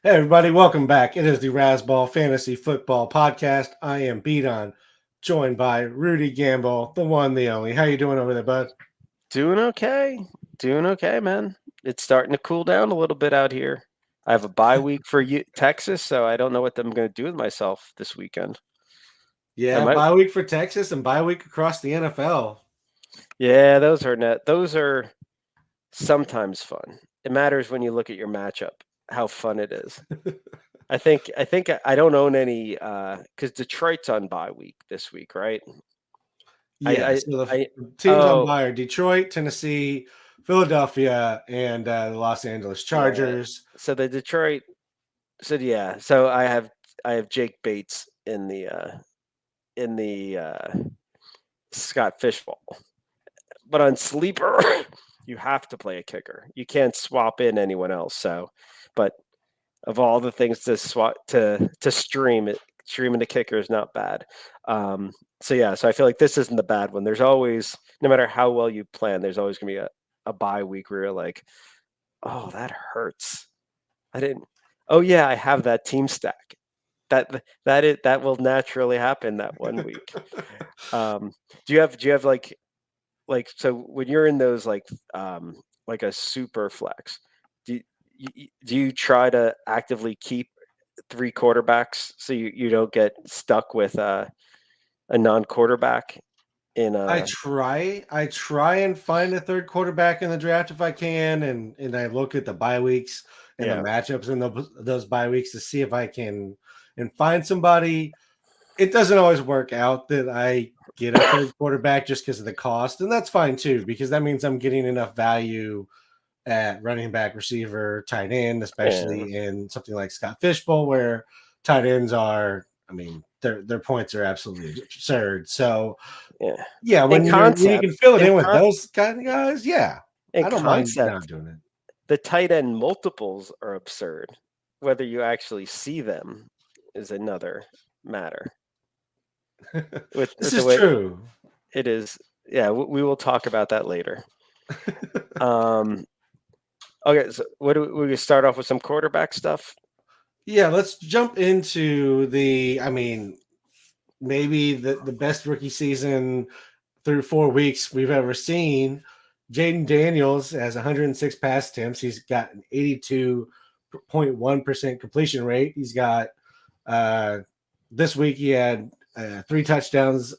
Hey everybody, welcome back. It is the Razzball Fantasy Football Podcast. I am Beaton, joined by Rudy Gamble, the one, the only. How you doing over there, bud? Doing okay. Doing okay, man. It's starting to cool down a little bit out here. I have a bye week for Texas, so I don't know what I'm going to do with myself this weekend. I Yeah, might. bye week for Texas and bye week across the NFL. Yeah, those are sometimes fun. It matters when you look at your matchup, how fun it is. I think I don't own any because Detroit's on bye week this week, right? I Yeah, I so I the teams on oh bye are Detroit, Tennessee, Philadelphia, and the Los Angeles yeah. Chargers. So the Detroit. So yeah. So I have Jake Bates in the Scott Fishbowl. But on sleeper, you have to play a kicker. You can't swap in anyone else. So, but of all the things to swap to stream it, streaming the kicker is not bad. Um, so yeah, so I feel like this isn't the bad one. There's always, no matter how well you plan, there's always gonna be a bye week where you're like, oh, that hurts. I didn't. Oh yeah, I have that team stack. That will naturally happen that one week. Um, do you have like so when you're in those like a super flex, do you try to actively keep three quarterbacks so you don't get stuck with a non-quarterback in I try and find a third quarterback in the draft if I can, and I look at the bye weeks and the yeah. matchups in those bye weeks to see if I can and find somebody. It doesn't always work out that I get a third quarterback just because of the cost, and that's fine too because that means I'm getting enough value at running back, receiver, tight end, Yeah. especially in something like Scott Fishbowl, where tight ends are. I mean, their points are absolutely absurd. So Yeah. yeah, In when you concept, can fill it in in with con those kind of guys, yeah, in I don't mind not concept, doing it. the tight end multiples are absurd. Whether you actually see them is another matter. This With the is way true. it is, yeah, we will talk about that later. Um, okay, so what do we start off with some quarterback stuff? Yeah, let's jump into the. I mean, maybe the best rookie season through 4 weeks we've ever seen. Jayden Daniels has 106 pass attempts. He's got an 82.1% completion rate. He's got uh, this week he had 3 touchdowns.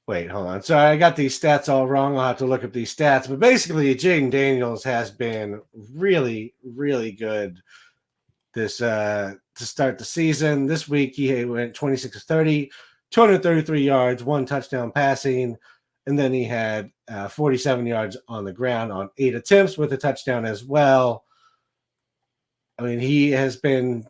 Wait, hold on. So I got these stats all wrong. I'll have to look up these stats. But basically, Jayden Daniels has been really, really good this to start the season. This week he went 26 30, 233 yards, 1 touchdown passing, and then he had 47 yards on the ground on 8 attempts with a touchdown as well. I mean, he has been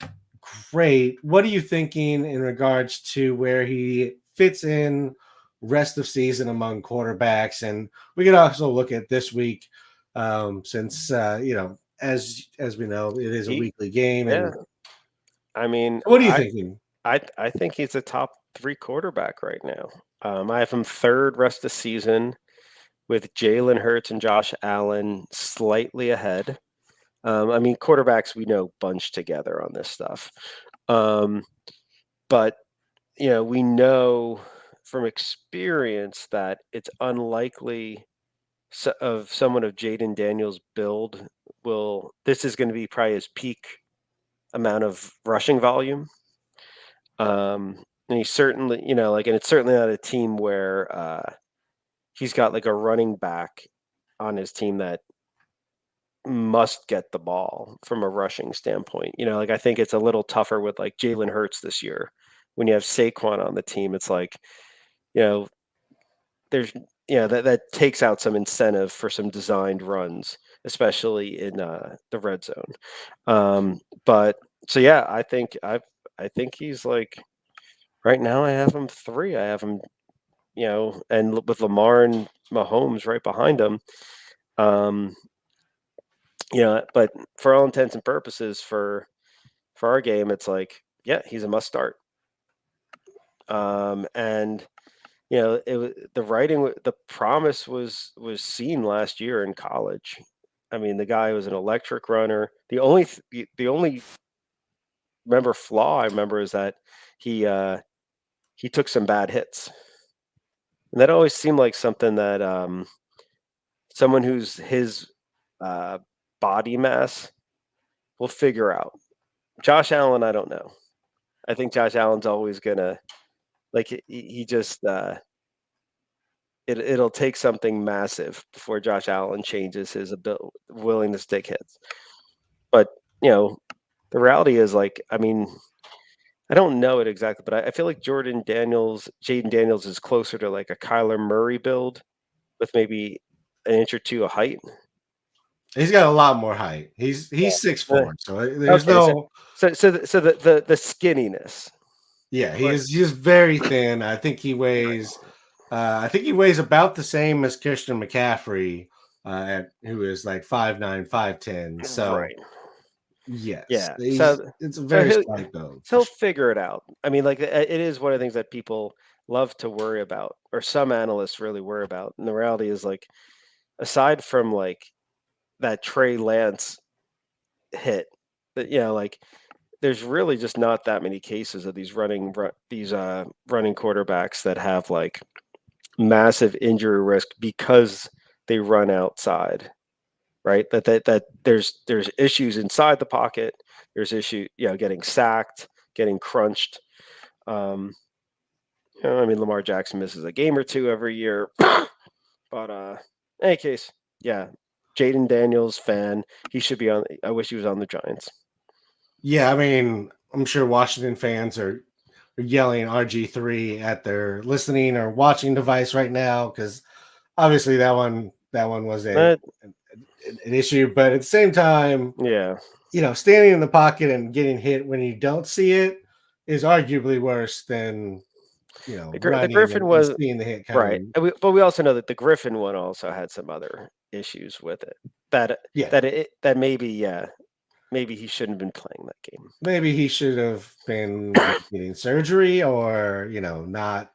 great. What are you thinking in regards to where he fits in rest of season among quarterbacks? And we could also look at this week, since as we know, it is a He, weekly game. yeah. And I mean, what are you thinking? I think he's a top three quarterback right now. I have him third rest of season with Jalen Hurts and Josh Allen slightly ahead. I mean, quarterbacks we know bunch together on this stuff, um, but we know from experience that it's unlikely of someone of Jaden Daniels' build will. This is going to be probably his peak amount of rushing volume. And he's certainly, and it's certainly not a team where he's got like a running back on his team that must get the ball from a rushing standpoint. Like I think it's a little tougher with like Jalen Hurts this year. When you have Saquon on the team, it's like, you know, there's that takes out some incentive for some designed runs, especially in the red zone. But so yeah, I think he's like right now I have him three. I have him, and with Lamar and Mahomes right behind him. Um, but for all intents and purposes, for our game, it's like, yeah, he's a must start. And the writing, the promise was seen last year in college. I mean, the guy was an electric runner. The only flaw I remember is that he took some bad hits. And that always seemed like something that someone who's his body mass will figure out. Josh Allen, I don't know. I think Josh Allen's always gonna he just it'll take something massive before Josh Allen changes his willingness to take hits. But the reality is I don't know it exactly, but I feel like Jayden Daniels is closer to like a Kyler Murray build with maybe an inch or two of height. He's got a lot more height. He's 6'4", so there's no. So the skinniness. Yeah, he's very thin. I think he weighs about the same as Christian McCaffrey, who is like 5'9", 5'10". So right. Yes. Yeah. It's a very slight build. He'll figure it out. I mean, like it is one of the things that people love to worry about, or some analysts really worry about. And the reality is, like, aside from like that Trey Lance hit, that like there's really just not that many cases of these running quarterbacks that have like massive injury risk because they run outside. Right, that there's issues inside the pocket. There's getting sacked, getting crunched. I mean, Lamar Jackson misses a game or two every year, but in any case, yeah, Jayden Daniels fan. He should be on. I wish he was on the Giants. Yeah, I mean, I'm sure Washington fans are yelling RG3 at their listening or watching device right now because obviously that one was an issue, but at the same time, standing in the pocket and getting hit when you don't see it is arguably worse than the Griffin was seeing the hit coming. Right, but we also know that the Griffin one also had some other issues with it. That maybe he shouldn't have been playing that game. Maybe he should have been getting surgery or not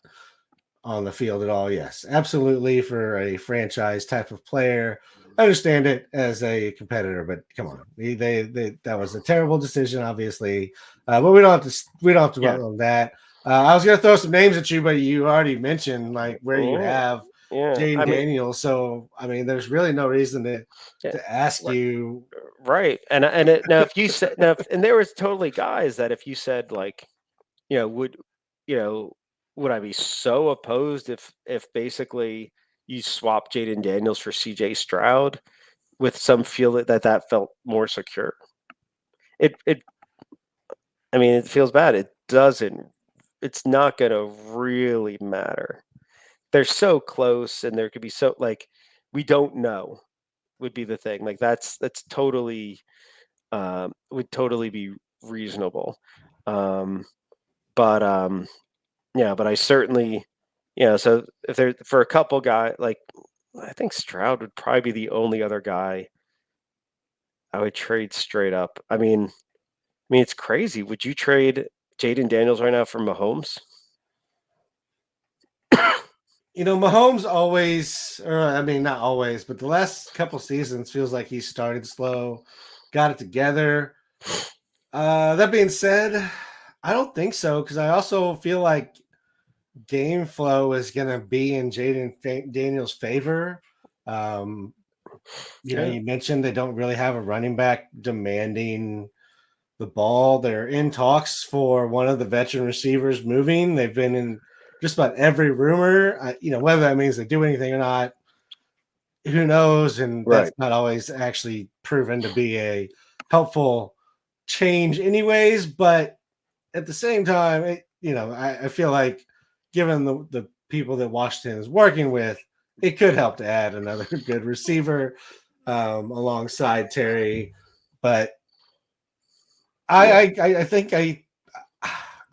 on the field at all. Yes, absolutely. For a franchise type of player, I understand it as a competitor, but come on, that was a terrible decision, obviously. But we don't have to dwell on that. I was gonna throw some names at you, but you already mentioned like where you have Jayden Daniels, so I mean, there's really no reason to ask you. Right, and now if you said and there was totally guys that if you said like, would I be so opposed if basically you swap Jayden Daniels for CJ Stroud with some feel that felt more secure? It feels bad. It doesn't. It's not going to really matter. They're so close, and there could be we don't know would be the thing. Like that's totally would totally be reasonable. But I certainly, so if there for a couple guys, like I think Stroud would probably be the only other guy I would trade straight up. I mean, it's crazy. Would you trade Jayden Daniels right now for Mahomes? Mahomes always, or I mean, not always, but the last couple seasons feels like he started slow, got it together. That being said, I don't think so because I also feel like game flow is going to be in Jayden Daniels' favor. You mentioned they don't really have a running back demanding the ball. They're in talks for one of the veteran receivers moving. They've been in just about every rumor. Whether that means they do anything or not, who knows? And that's not always actually proven to be a helpful change anyways. But at the same time, I feel like given the people that Washington is working with, it could help to add another good receiver alongside Terry. But I think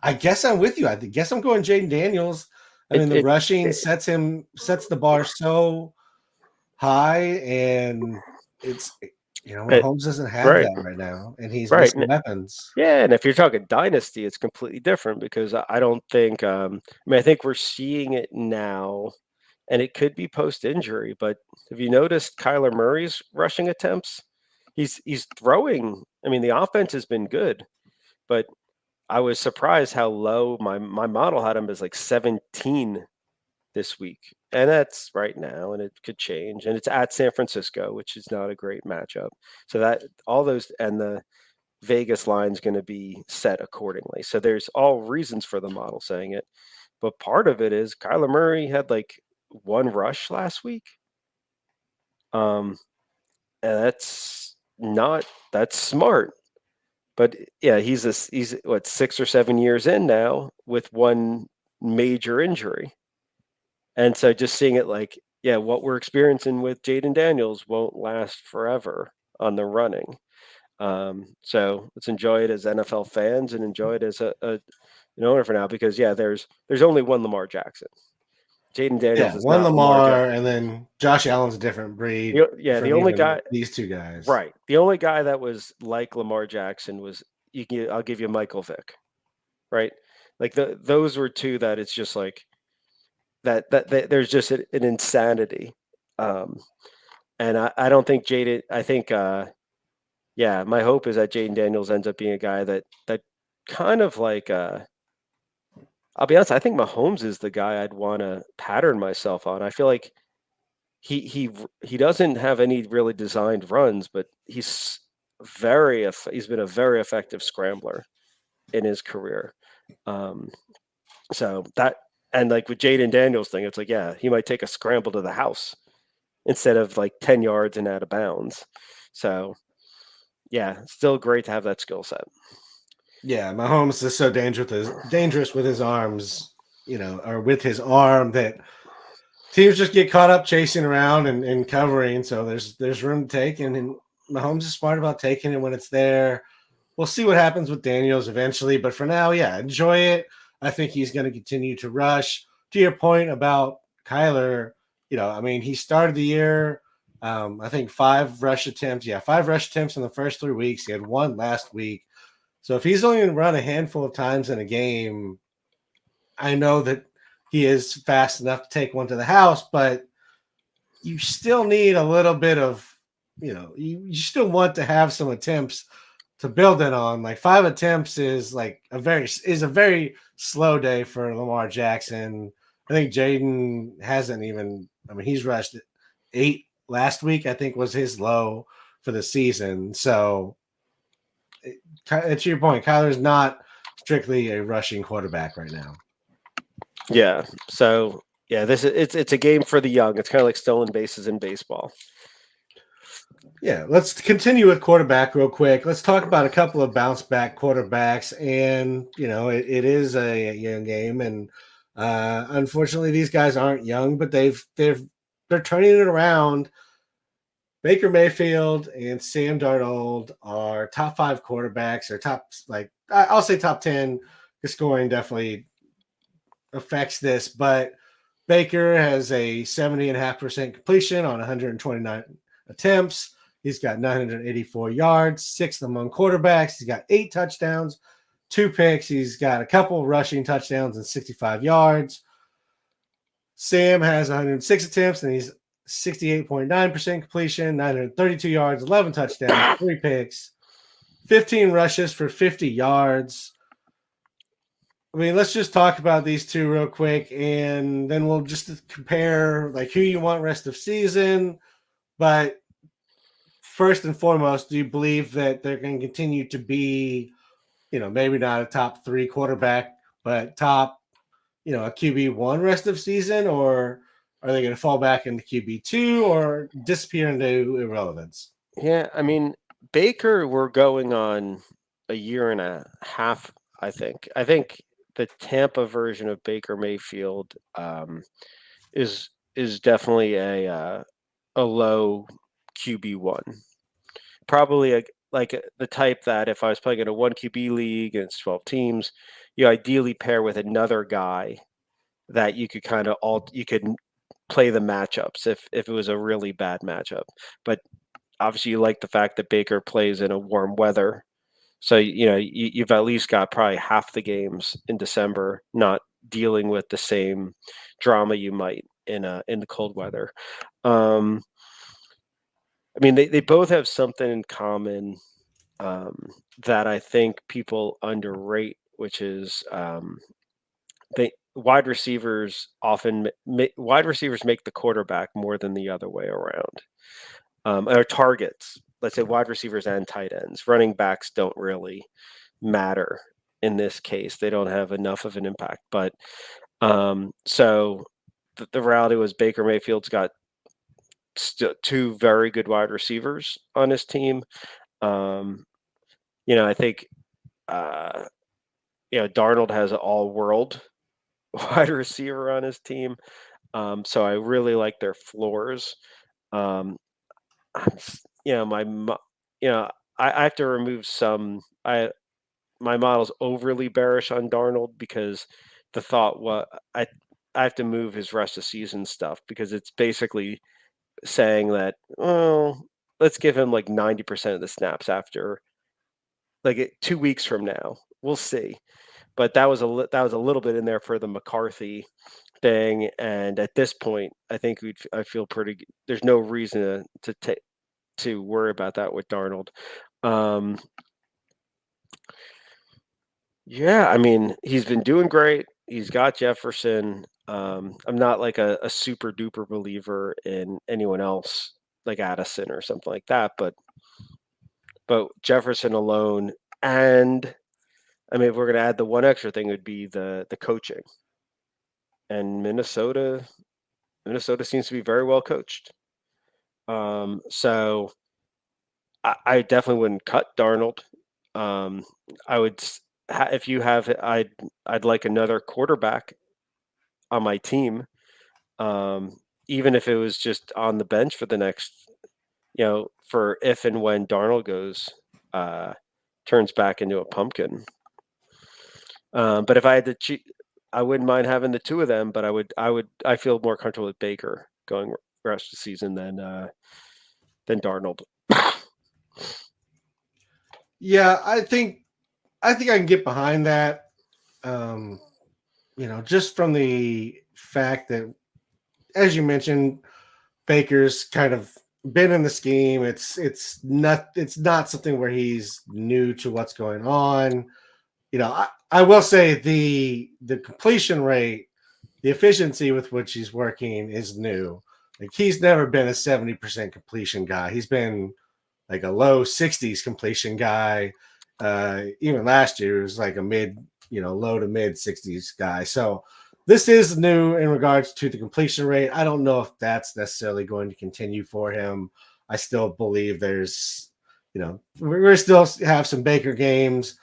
I guess I'm with you. I guess I'm going Jayden Daniels. I mean, the rushing sets the bar so high, and it's Mahomes doesn't have that right now, and he's missing weapons. Yeah, and if you're talking dynasty, it's completely different because I don't think. I think we're seeing it now, and it could be post-injury. But have you noticed Kyler Murray's rushing attempts? He's throwing. I mean, the offense has been good, but I was surprised how low my model had him as like 17 this week. And that's right now, and it could change. And it's at San Francisco, which is not a great matchup. So that all those and the Vegas line's going to be set accordingly. So there's all reasons for the model saying it. But part of it is Kyler Murray had like one rush last week. And that's smart. But yeah, he's what, 6 or 7 years in now with one major injury. And so just seeing it like, yeah, what we're experiencing with Jayden Daniels won't last forever on the running. So let's enjoy it as NFL fans and enjoy it as an owner for now, because yeah, there's only one Lamar Jackson. Jayden Daniels is one not Lamar Lamar, and then Josh Allen's a different breed. The only guy, these two guys, right? The only guy that was like Lamar Jackson was I'll give you Michael Vick, right? Like those were two that it's just like that there's just an insanity, and I don't think Jayden. I think yeah, my hope is that Jayden Daniels ends up being a guy that kind of like I'll be honest, I think Mahomes is the guy I'd want to pattern myself on. I feel like he doesn't have any really designed runs, but he's been a very effective scrambler in his career. So that, and like with Jayden Daniels thing, it's like, yeah, he might take a scramble to the house instead of like 10 yards and out of bounds. So yeah, still great to have that skill set. Yeah, Mahomes is so dangerous with his arms, or with his arm, that teams just get caught up chasing around and covering. So there's room to take, and Mahomes is smart about taking it when it's there. We'll see what happens with Daniels eventually, but for now, yeah, enjoy it. I think he's going to continue to rush. To your point about Kyler, he started the year, I think 5 rush attempts. Yeah, 5 rush attempts in the first 3 weeks. He had 1 last week. So if he's only going to run a handful of times in a game, I know that he is fast enough to take one to the house, but you still need a little bit of, you still want to have some attempts to build it on. Like 5 attempts is a very slow day for Lamar Jackson. I think Jayden hasn't even, he's rushed 8 last week, I think was his low for the season. So to your point, Kyler's not strictly a rushing quarterback right now. Yeah. So yeah, it's a game for the young. It's kind of like stolen bases in baseball. Yeah, let's continue with quarterback real quick. Let's talk about a couple of bounce back quarterbacks. And it is a young game, and unfortunately, these guys aren't young, but they're turning it around. Baker Mayfield and Sam Darnold are top 5 quarterbacks, or I'll say top 10. The scoring definitely affects this, but Baker has a 70.5% completion on 129 attempts. He's got 984 yards, 6th among quarterbacks. He's got 8 touchdowns, 2 picks. He's got a couple rushing touchdowns and 65 yards. Sam has 106 attempts, and he's 68.9% completion, 932 yards, 11 touchdowns, 3 picks, 15 rushes for 50 yards. Let's just talk about these two real quick, and then we'll just compare who you want rest of season. But first and foremost, do you believe that they're going to continue to be, maybe not a top 3 quarterback, but top, a QB1 rest of season, or are they going to fall back into QB2 or disappear into irrelevance? Yeah, Baker, we're going on a year and a half, I think. I think the Tampa version of Baker Mayfield is definitely a low QB1. Probably the type that if I was playing in a 1 QB league and it's 12 teams, you ideally pair with another guy that you could you could play the matchups if it was a really bad matchup. But obviously you like the fact that Baker plays in a warm weather. So, you've at least got probably half the games in December not dealing with the same drama you might in the cold weather. They both have something in common that I think people underrate which is wide receivers make the quarterback more than the other way around. Or targets, let's say wide receivers and tight ends. Running backs don't really matter in this case. They don't have enough of an impact. But so the reality was Baker Mayfield's got two very good wide receivers on his team. I think Darnold has an all-world wide receiver on his team. So I really like their floors. I have to remove some. My model's overly bearish on Darnold because the thought was I have to move his rest of season stuff because it's basically saying that, well, let's give him like 90% of the snaps after 2 weeks from now. We'll see. But that was a little bit in there for the McCarthy thing, and at this point, I think I feel pretty. There's no reason to worry about that with Darnold. Yeah, I mean, he's been doing great. He's got Jefferson. I'm not like a super duper believer in anyone else like Addison or something like that, but Jefferson alone, and I mean, if we're going to add the one extra thing, it would be the coaching. And Minnesota seems to be very well coached. So I definitely wouldn't cut Darnold. I would, if you have, I'd like another quarterback on my team, even if it was just on the bench for the next, for if and when Darnold turns back into a pumpkin. But if I had to cheat, I wouldn't mind having the two of them. But I feel more comfortable with Baker going rest of the season than Darnold. Yeah, I think I can get behind that. Just from the fact that, as you mentioned, Baker's kind of been in the scheme. It's not something where he's new to what's going on. I will say the completion rate, the efficiency with which he's working is new. Like, he's never been a 70% completion guy. He's been like a low 60s completion guy. Even last year, it was like a low to mid 60s guy. So this is new in regards to the completion rate. I don't know if that's necessarily going to continue for him. I still believe there's, we're still have some Baker games.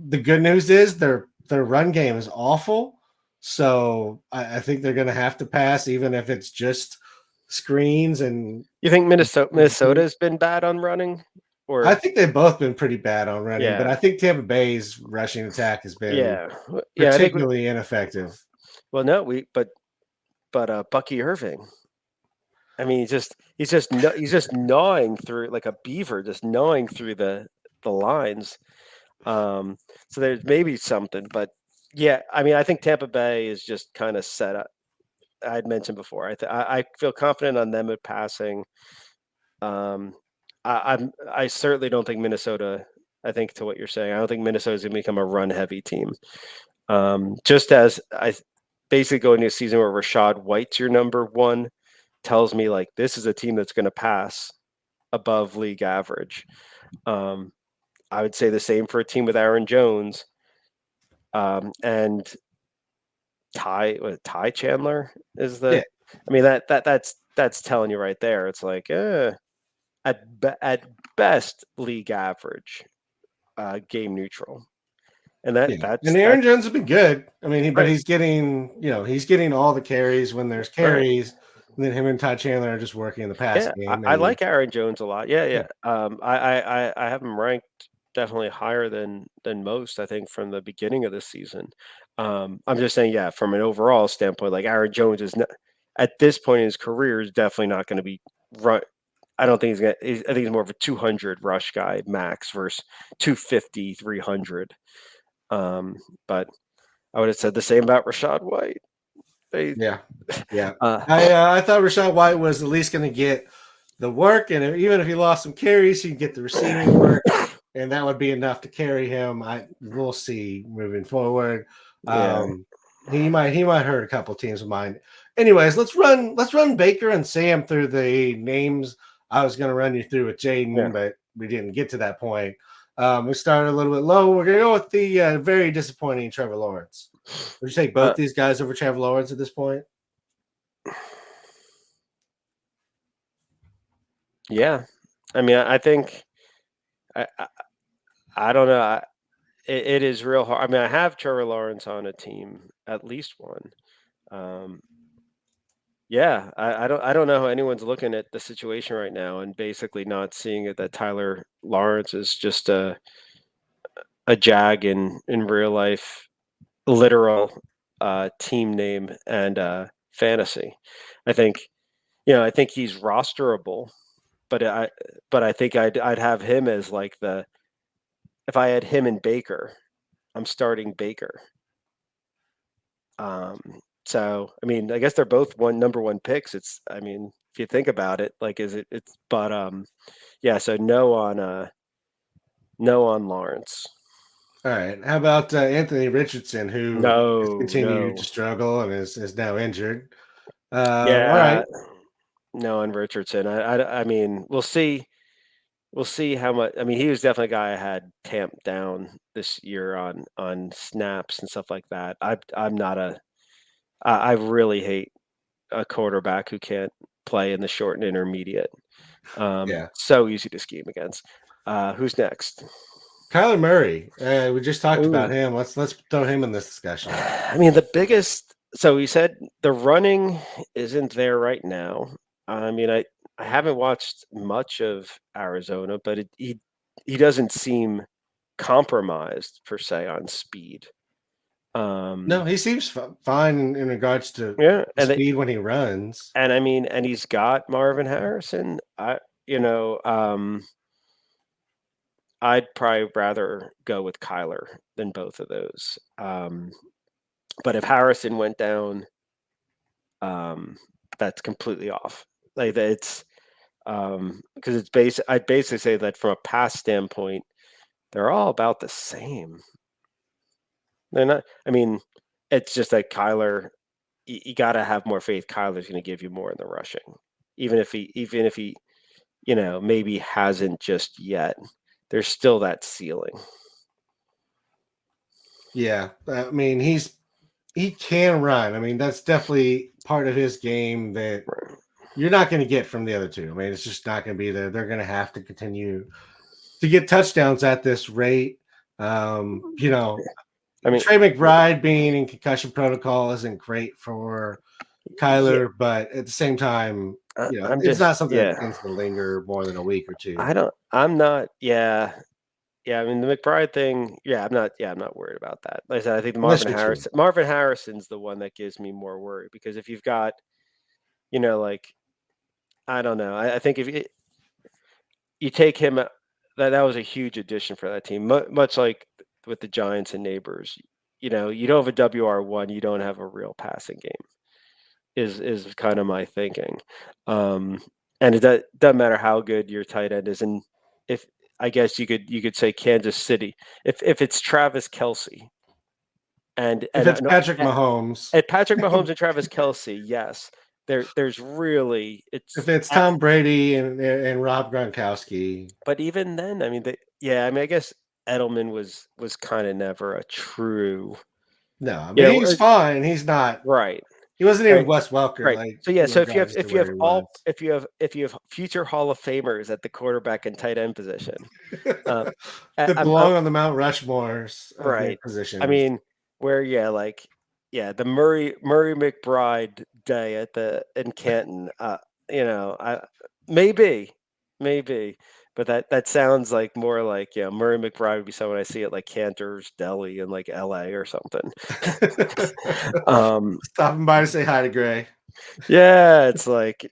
The good news is their run game is awful. So I think they're going to have to pass, even if it's just screens. And you think Minnesota's been bad on running? Or I think they've both been pretty bad on running, but I think Tampa Bay's rushing attack has been particularly ineffective. Well, no, but Bucky Irving. I mean, he's just gnawing through like a beaver, just gnawing through the lines. So there's maybe something, but yeah, I mean, I think Tampa Bay is just kind of set up. I'd mentioned before. I feel confident on them at passing. I certainly don't think Minnesota. I think to what you're saying, I don't think Minnesota's going to become a run-heavy team. Just as I basically go into a season where Rachaad White's your number one, tells me like this is a team that's going to pass above league average. I would say the same for a team with Aaron Jones, and Ty Chandler is the. Yeah. I mean that's telling you right there. It's like at best league average, game neutral, and that's Aaron Jones has been good. I mean, but he's getting all the carries when there's carries. Right. And then him and Ty Chandler are just working in the pass game. I like Aaron Jones a lot. Yeah. I have him ranked definitely higher than most, I think, from the beginning of the season. I'm just saying, from an overall standpoint, like Aaron Jones is not, at this point in his career, is definitely not going to be run. I don't think I think he's more of a 200 rush guy max versus 250, 300. But I would have said the same about Rachaad White. I thought Rachaad White was at least going to get the work, and even if he lost some carries, he'd get the receiving work. and that would be enough to carry him. We'll see moving forward. Yeah. He might hurt a couple teams of mine. Anyways, let's run Baker and Sam through the names I was going to run you through with Jayden, but we didn't get to that point. We started a little bit low. We're going to go with the very disappointing Trevor Lawrence. Would you take both these guys over Trevor Lawrence at this point? Yeah. I mean, I think I don't know. It is real hard. I mean, I have Trevor Lawrence on a team, at least one. Yeah, I don't know how anyone's looking at the situation right now and basically not seeing it that Tyler Lawrence is just a jag in real life, literal team name and fantasy. I think he's rosterable, but I think I'd have him as like if I had him and Baker, I'm starting Baker. So I mean, I guess they're both number one picks. If you think about it, like yeah. So no on Lawrence. All right. How about Anthony Richardson, who has continued to struggle and is now injured? Yeah. All right. No on Richardson. I mean, we'll see. We'll see how much. I mean, he was definitely a guy I had tamped down this year on snaps and stuff like that. I really hate a quarterback who can't play in the short and intermediate. So easy to scheme against. Who's next? Kyler Murray. We just talked about him. Let's throw him in this discussion. I mean, the biggest. So he said the running isn't there right now. I mean, I haven't watched much of Arizona, but he doesn't seem compromised per se on speed. No, he seems fine in regards to speed when he runs. And I mean, and he's got Marvin Harrison. I'd probably rather go with Kyler than both of those. But if Harrison went down, that's completely off. Like it's because I'd basically say that from a pass standpoint, they're all about the same. They're not. I mean, it's just that Kyler. You got to have more faith. Kyler's going to give you more in the rushing, even if he, maybe hasn't just yet. There's still that ceiling. Yeah, I mean he can run. I mean that's definitely part of his game that you're not going to get from the other two. I mean it's just not going to be there. They're going to have to continue to get touchdowns at this rate. I mean, Trey McBride being in concussion protocol isn't great for Kyler, but at the same time, it's not something that tends to linger more than a week or two. I'm not. Yeah. I mean, the McBride thing. Yeah, I'm not worried about that. Like I said, I think Marvin Harrison's the one that gives me more worry because if you've got, I don't know. I think if you take him, that was a huge addition for that team. Much like with the Giants and neighbors, you don't have a WR1, you don't have a real passing game. Is kind of my thinking, and it doesn't matter how good your tight end is, and if I guess you could say Kansas City if it's Travis Kelce, and if it's Patrick Mahomes, and Travis Kelce, yes, there's really if it's Tom Brady and Rob Gronkowski, but even then, I mean, I guess Edelman was kind of never a true. No, I mean he's fine. He's not right. He wasn't even Wes Welker. Right. Like, so if you have future Hall of Famers at the quarterback and tight end position, that belong on the Mount Rushmores right position. I mean, where the Murray McBride day in Canton. Maybe. But that sounds like more like Murray McBride would be someone I see at like Cantor's Deli in like LA or something. Stopping by to say hi to Gray. Yeah, it's like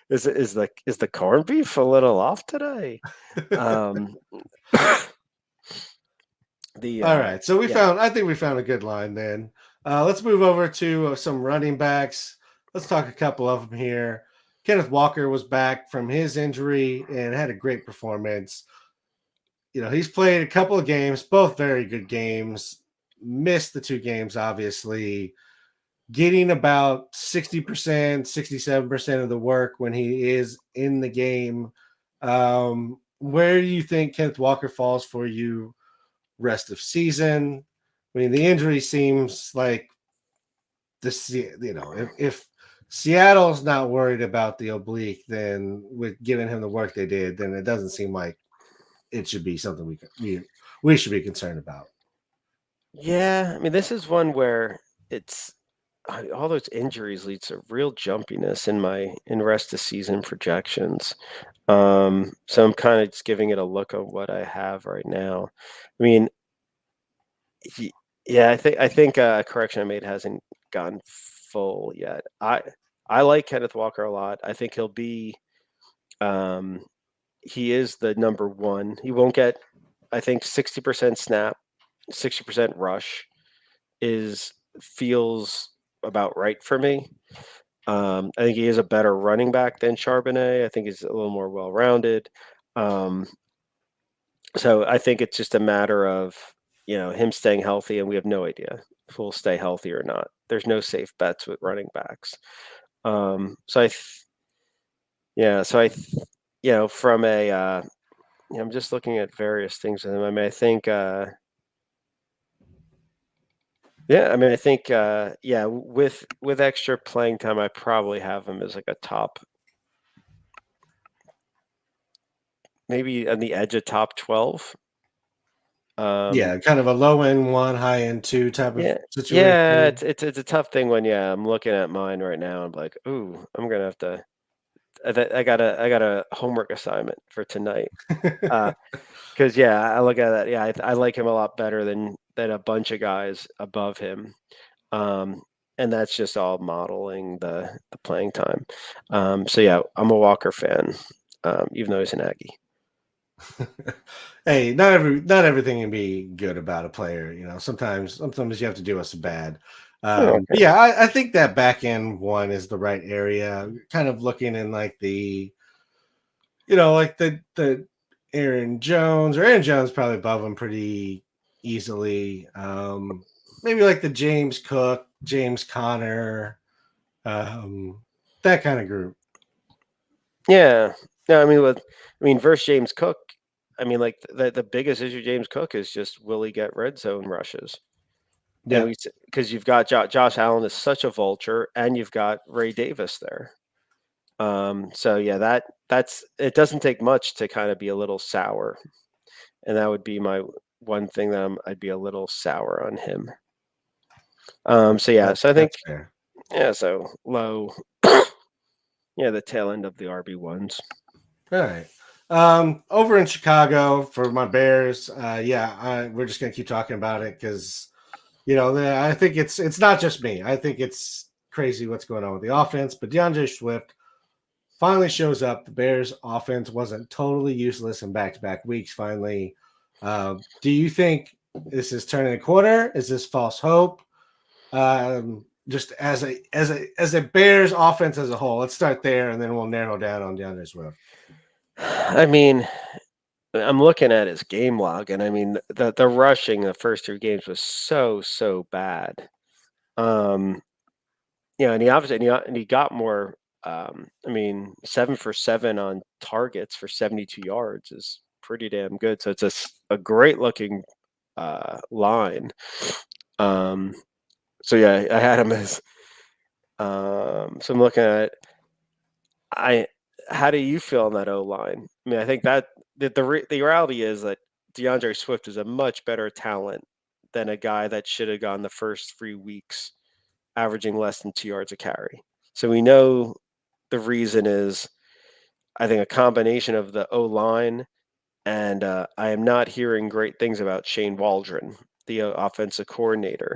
is the corned beef a little off today? All right, so I think we found a good line then. Let's move over to some running backs. Let's talk a couple of them here. Kenneth Walker was back from his injury and had a great performance. he's played a couple of games, both very good games. Missed the 2 games, obviously. Getting about 60%, 67% of the work when he is in the game. Where do you think Kenneth Walker falls for you rest of season? I mean, the injury seems like this, if Seattle's not worried about the oblique, then with giving him the work they did, then it doesn't seem like it should be something we should be concerned about. Yeah, I mean, this is one where it's all those injuries lead to real jumpiness in rest of season projections. So I'm kind of just giving it a look at what I have right now. I mean, yeah, I think a correction I made hasn't gone full yet. I like Kenneth Walker a lot. I think he'll be he is the number one. He won't get, I think, 60% snap, 60% rush feels about right for me. I think he is a better running back than Charbonnet. I think he's a little more well-rounded. So I think it's just a matter of, him staying healthy, and we have no idea if he'll stay healthy or not. There's no safe bets with running backs. From I'm just looking at various things with him. I mean, I think, with extra playing time, I probably have him as like a top, maybe on the edge of top 12. Kind of a low end 1, high end 2 type of situation. Yeah, it's a tough thing when I'm looking at mine right now. I'm like, ooh, I'm gonna have to. I got a homework assignment for tonight. Because I look at that. Yeah, I like him a lot better than a bunch of guys above him. And that's just all modeling the playing time. I'm a Walker fan, even though he's an Aggie. Hey, not everything can be good about a player. Sometimes you have to do us bad. Okay. I think that back end 1 is the right area. Kind of looking in like the, like the Aaron Jones probably above him pretty easily. Maybe like the James Cook, James Conner, that kind of group. Yeah. No, I mean, versus James Cook, I mean, like the biggest issue James Cook is just will he get red zone rushes? Yeah, Because you've got Josh Allen is such a vulture, and you've got Ray Davis there. That's it. Doesn't take much to kind of be a little sour, and that would be my one thing that I'd be a little sour on him. So I think that's fair. so low. The tail end of the RB1s. All right. Over in Chicago for my Bears, we're just gonna keep talking about it because I think it's not just me. I think it's crazy what's going on with the offense. But DeAndre Swift finally shows up. The Bears' offense wasn't totally useless in back-to-back weeks. Finally, do you think this is turning a corner? Is this false hope? Just as a Bears offense as a whole. Let's start there, and then we'll narrow down on DeAndre Swift. I mean, I'm looking at his game log, and I mean the rushing the first 3 games was so bad. And he obviously he got more. 7 for 7 on targets for 72 yards is pretty damn good. So it's a great looking line. I had him as. So I'm looking at. How do you feel on that O line? I mean, I think that the reality is that DeAndre Swift is a much better talent than a guy that should have gone the first 3 weeks averaging less than 2 yards a carry. So we know the reason is, I think, a combination of the O line, and I am not hearing great things about Shane Waldron, the offensive coordinator.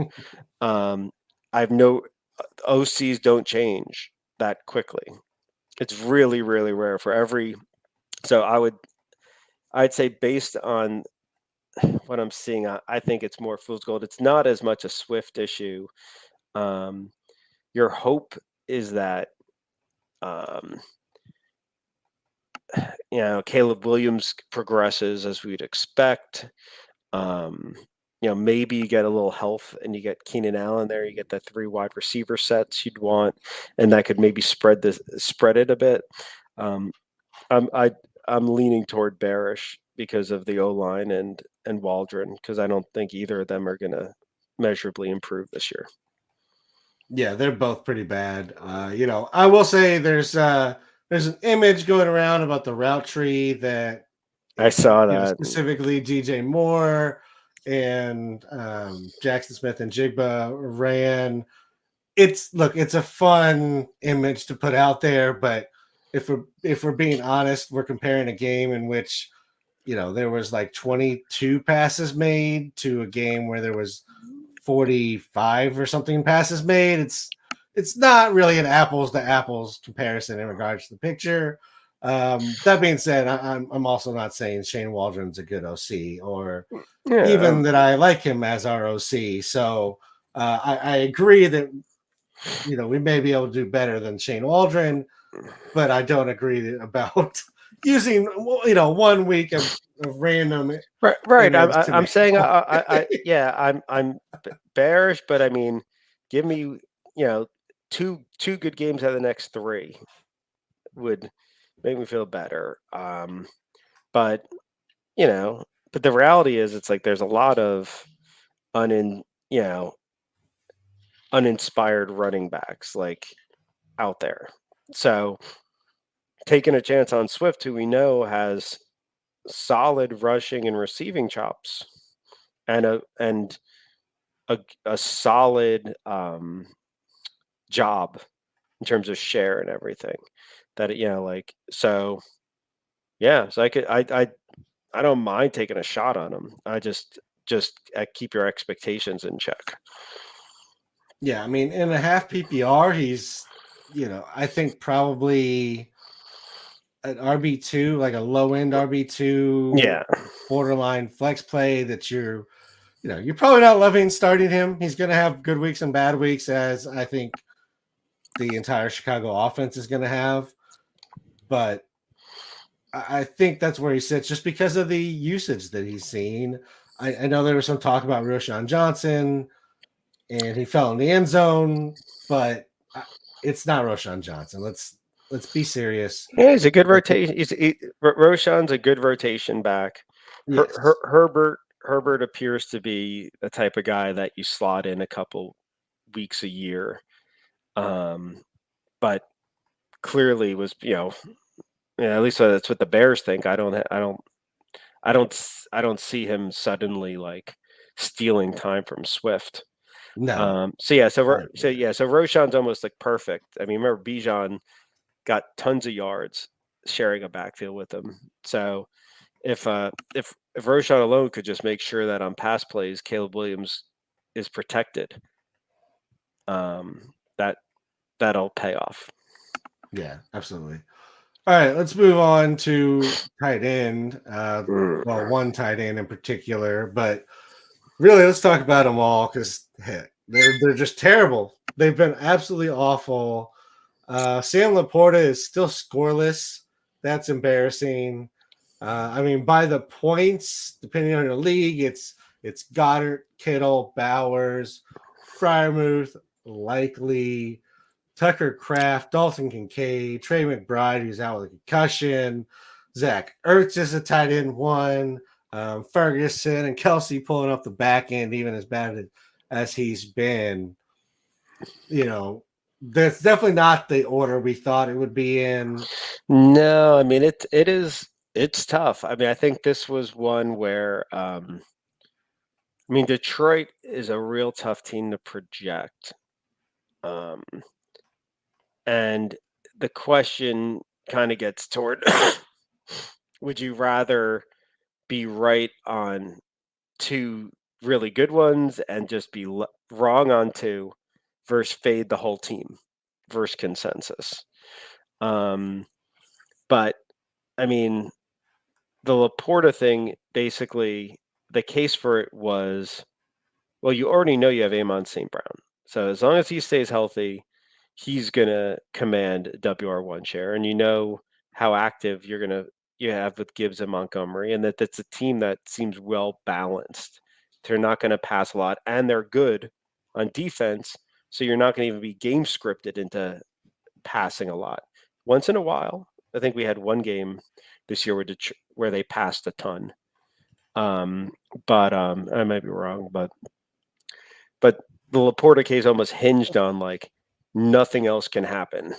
I've no OCs don't change that quickly. It's really, really rare for every. So I'd say based on what I'm seeing, I think it's more fool's gold. It's not as much a Swift issue. Your hope is that Caleb Williams progresses as we'd expect. Maybe you get a little health and you get Keenan Allen there. You get the 3 wide receiver sets you'd want, and that could maybe spread it a bit. I'm leaning toward bearish because of the O-line and Waldron, because I don't think either of them are going to measurably improve this year. Yeah, they're both pretty bad. I will say there's an image going around about the route tree that I saw that. Specifically DJ Moore and Jackson Smith and Jigba ran. It's a fun image to put out there, but if we're being honest, we're comparing a game in which there was like 22 passes made to a game where there was 45 or something passes made. It's not really an apples to apples comparison in regards to the picture. That being said, I'm also not saying Shane Waldron's a good OC or even that I like him as our OC. So I agree that we may be able to do better than Shane Waldron, but I don't agree about using 1 week of random. Right. I'm saying I'm bearish, but I mean, give me two good games out of the next 3 would make me feel better. But the reality is, it's like there's a lot of uninspired running backs like out there. So taking a chance on Swift, who we know has solid rushing and receiving chops, and a solid job in terms of share and everything. So I don't mind taking a shot on him. I just keep your expectations in check. Yeah, I mean, in a half PPR, he's I think probably an RB2, like a low end RB2, borderline flex play that you're probably not loving starting him. He's going to have good weeks and bad weeks, as I think the entire Chicago offense is going to have. But I think that's where he sits just because of the usage that he's seen. I know there was some talk about Roschon Johnson, and he fell in the end zone, but it's not Roschon Johnson. Let's be serious. Yeah, he's a good rotation. Roschon's a good rotation back. Yes. Herbert appears to be the type of guy that you slot in a couple weeks a year, but clearly was at least that's what the Bears think. I don't see him suddenly like stealing time from Swift. No. So Roschon's almost like perfect. I mean, remember Bijan got tons of yards sharing a backfield with him. So if Roschon alone could just make sure that on pass plays Caleb Williams is protected, that'll pay off. Yeah, absolutely. All right, let's move on to tight end. Well, one tight end in particular, but really, let's talk about them all because they're just terrible. They've been absolutely awful. Sam Laporta is still scoreless. That's embarrassing. I mean, by the points, depending on your league, it's Goddard, Kittle, Bowers, Freiermuth, Likely, Tucker Kraft, Dalton Kincaid, Trey McBride, who's out with a concussion, Zach Ertz is a tight end 1, Ferguson and Kelsey pulling up the back end, even as bad as he's been. That's definitely not the order we thought it would be in. No, I mean it's tough. I mean, I think this was one where Detroit is a real tough team to project. And the question kind of gets toward would you rather be right on 2 really good ones and just be wrong on 2 versus fade the whole team versus consensus? But I mean, the Laporta thing, basically the case for it was, well, you already know you have Amon St. Brown. So as long as he stays healthy, he's going to command WR1 share. And how active you're going to, you have with Gibbs and Montgomery, and that's a team that seems well balanced. They're not going to pass a lot, and they're good on defense, so you're not going to even be game scripted into passing a lot. Once in a while, I think we had one game this year where they passed a ton. But I might be wrong, but the Laporta case almost hinged on like nothing else can happen.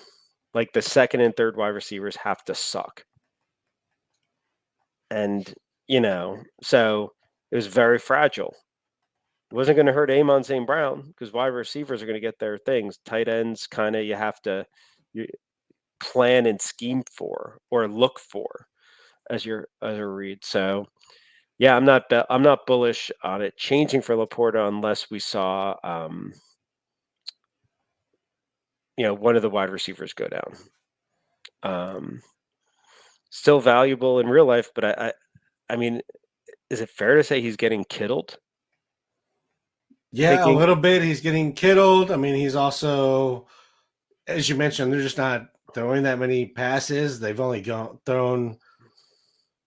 Like the second and third wide receivers have to suck. And, so it was very fragile. It wasn't going to hurt Amon St. Brown because wide receivers are going to get their things. Tight ends, kind of, you have to plan and scheme for or look for as a read. So, yeah, I'm not bullish on it changing for Laporta unless we saw, one of the wide receivers go down. Still valuable in real life, but I mean, is it fair to say he's getting kittled? Yeah, a little bit. He's getting kittled. I mean, he's also, as you mentioned, they're just not throwing that many passes. They've only thrown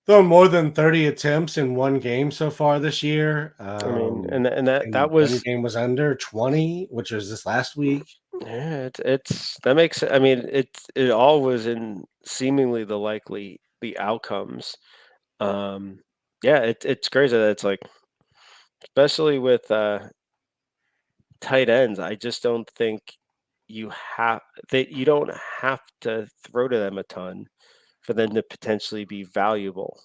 more than 30 attempts in one game so far this year. I mean, and that was one game was under 20, which was this last week. Yeah, that makes. I mean, it all was in seemingly the outcomes. It's crazy that it's like, especially with tight ends. I just don't think you don't have to throw to them a ton for them to potentially be valuable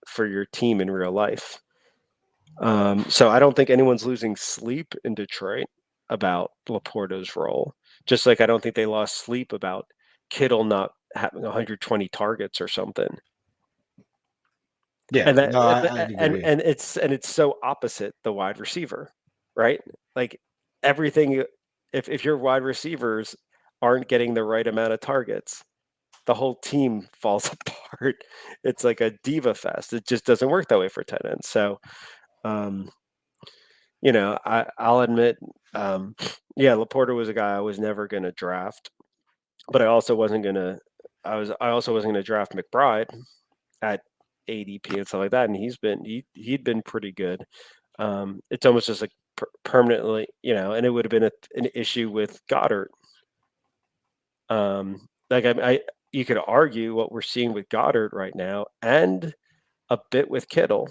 for your team in real life. So I don't think anyone's losing sleep in Detroit about Laporta's role, just like I don't think they lost sleep about Kittle not having 120 targets or something. Yeah, and it's so opposite the wide receiver, right? Like everything, if your wide receivers aren't getting the right amount of targets, the whole team falls apart. It's like a diva fest. It just doesn't work that way for tight ends. So, I'll admit, Laporta was a guy I was never going to draft, but I also wasn't going to draft McBride at ADP and stuff like that. And he'd been pretty good. It's almost just like permanently, and it would have been an issue with Goddard. You could argue what we're seeing with Goddard right now and a bit with Kittle.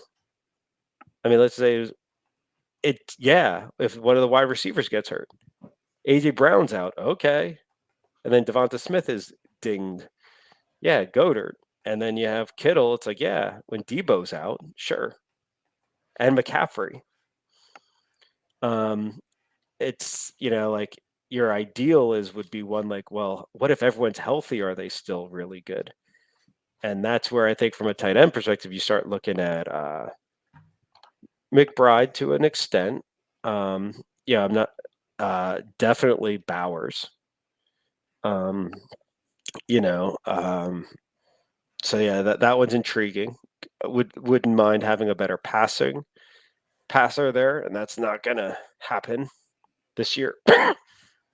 I mean, let's say if one of the wide receivers gets hurt, AJ Brown's out, okay. And then Devonta Smith is dinged. Yeah, Goddard. And then you have Kittle. It's like, yeah, when Debo's out, sure. And McCaffrey. It's, like your ideal would be one like, well, what if everyone's healthy? Are they still really good? And that's where I think from a tight end perspective, you start looking at McBride to an extent. I'm not definitely Bowers. So yeah, that one's intriguing. Wouldn't mind having a better passer there, and that's not gonna happen this year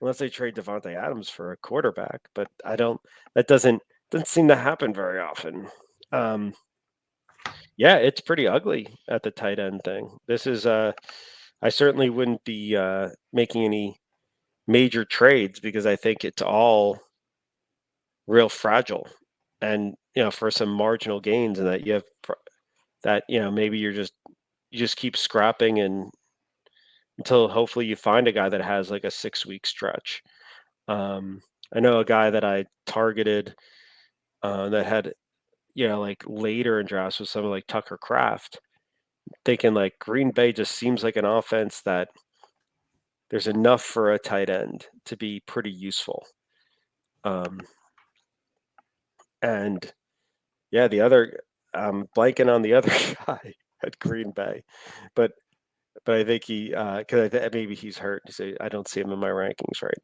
unless they trade Devontae Adams for a quarterback. But that doesn't seem to happen very often. It's pretty ugly at the tight end thing. This is I certainly wouldn't be making any major trades because I think it's all real fragile. And for some marginal gains, and that you have that maybe you just keep scrapping and until hopefully you find a guy that has like a 6-week stretch. I know a guy that I targeted that had like later in drafts was someone like Tucker Kraft, thinking like Green Bay just seems like an offense that there's enough for a tight end to be pretty useful. And yeah, the other, I'm blanking on the other guy at Green Bay, but I think because maybe he's hurt, so I don't see him in my rankings right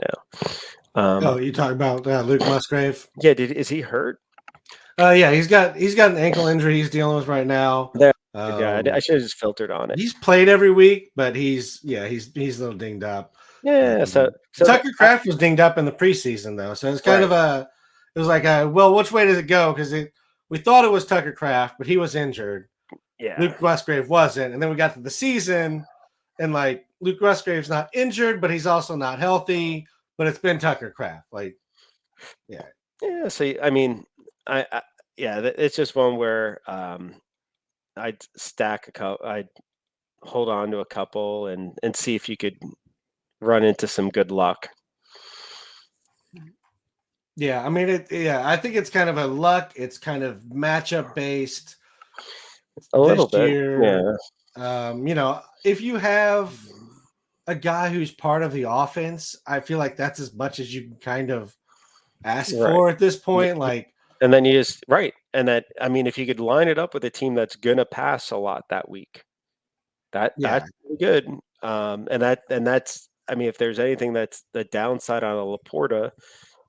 now. You talking about Luke Musgrave? Yeah, is he hurt? Yeah, he's got an ankle injury he's dealing with right now. I should have just filtered on it. He's played every week, but he's a little dinged up. Yeah, so Tucker Kraft was dinged up in the preseason though, so it's kind of it was like, well, which way does it go? Because we thought it was Tucker Kraft, but he was injured. Yeah. Luke Musgrave wasn't. And then we got to the season, and like Luke Musgrave's not injured, but he's also not healthy. But it's been Tucker Kraft. Like, yeah. Yeah. So, I mean, it's just one where I'd stack a couple, I'd hold on to a couple and see if you could run into some good luck. Yeah, I mean, I think it's kind of a luck. It's kind of matchup based. A little this bit, year. yeah. You know, if you have a guy who's part of the offense, I feel like that's as much as you can kind of ask for at this point. Like, and then you just and that, I mean, if you could line it up with a team that's gonna pass a lot that week, that's really good. And that's, I mean, if there's anything that's the downside on a Laporta,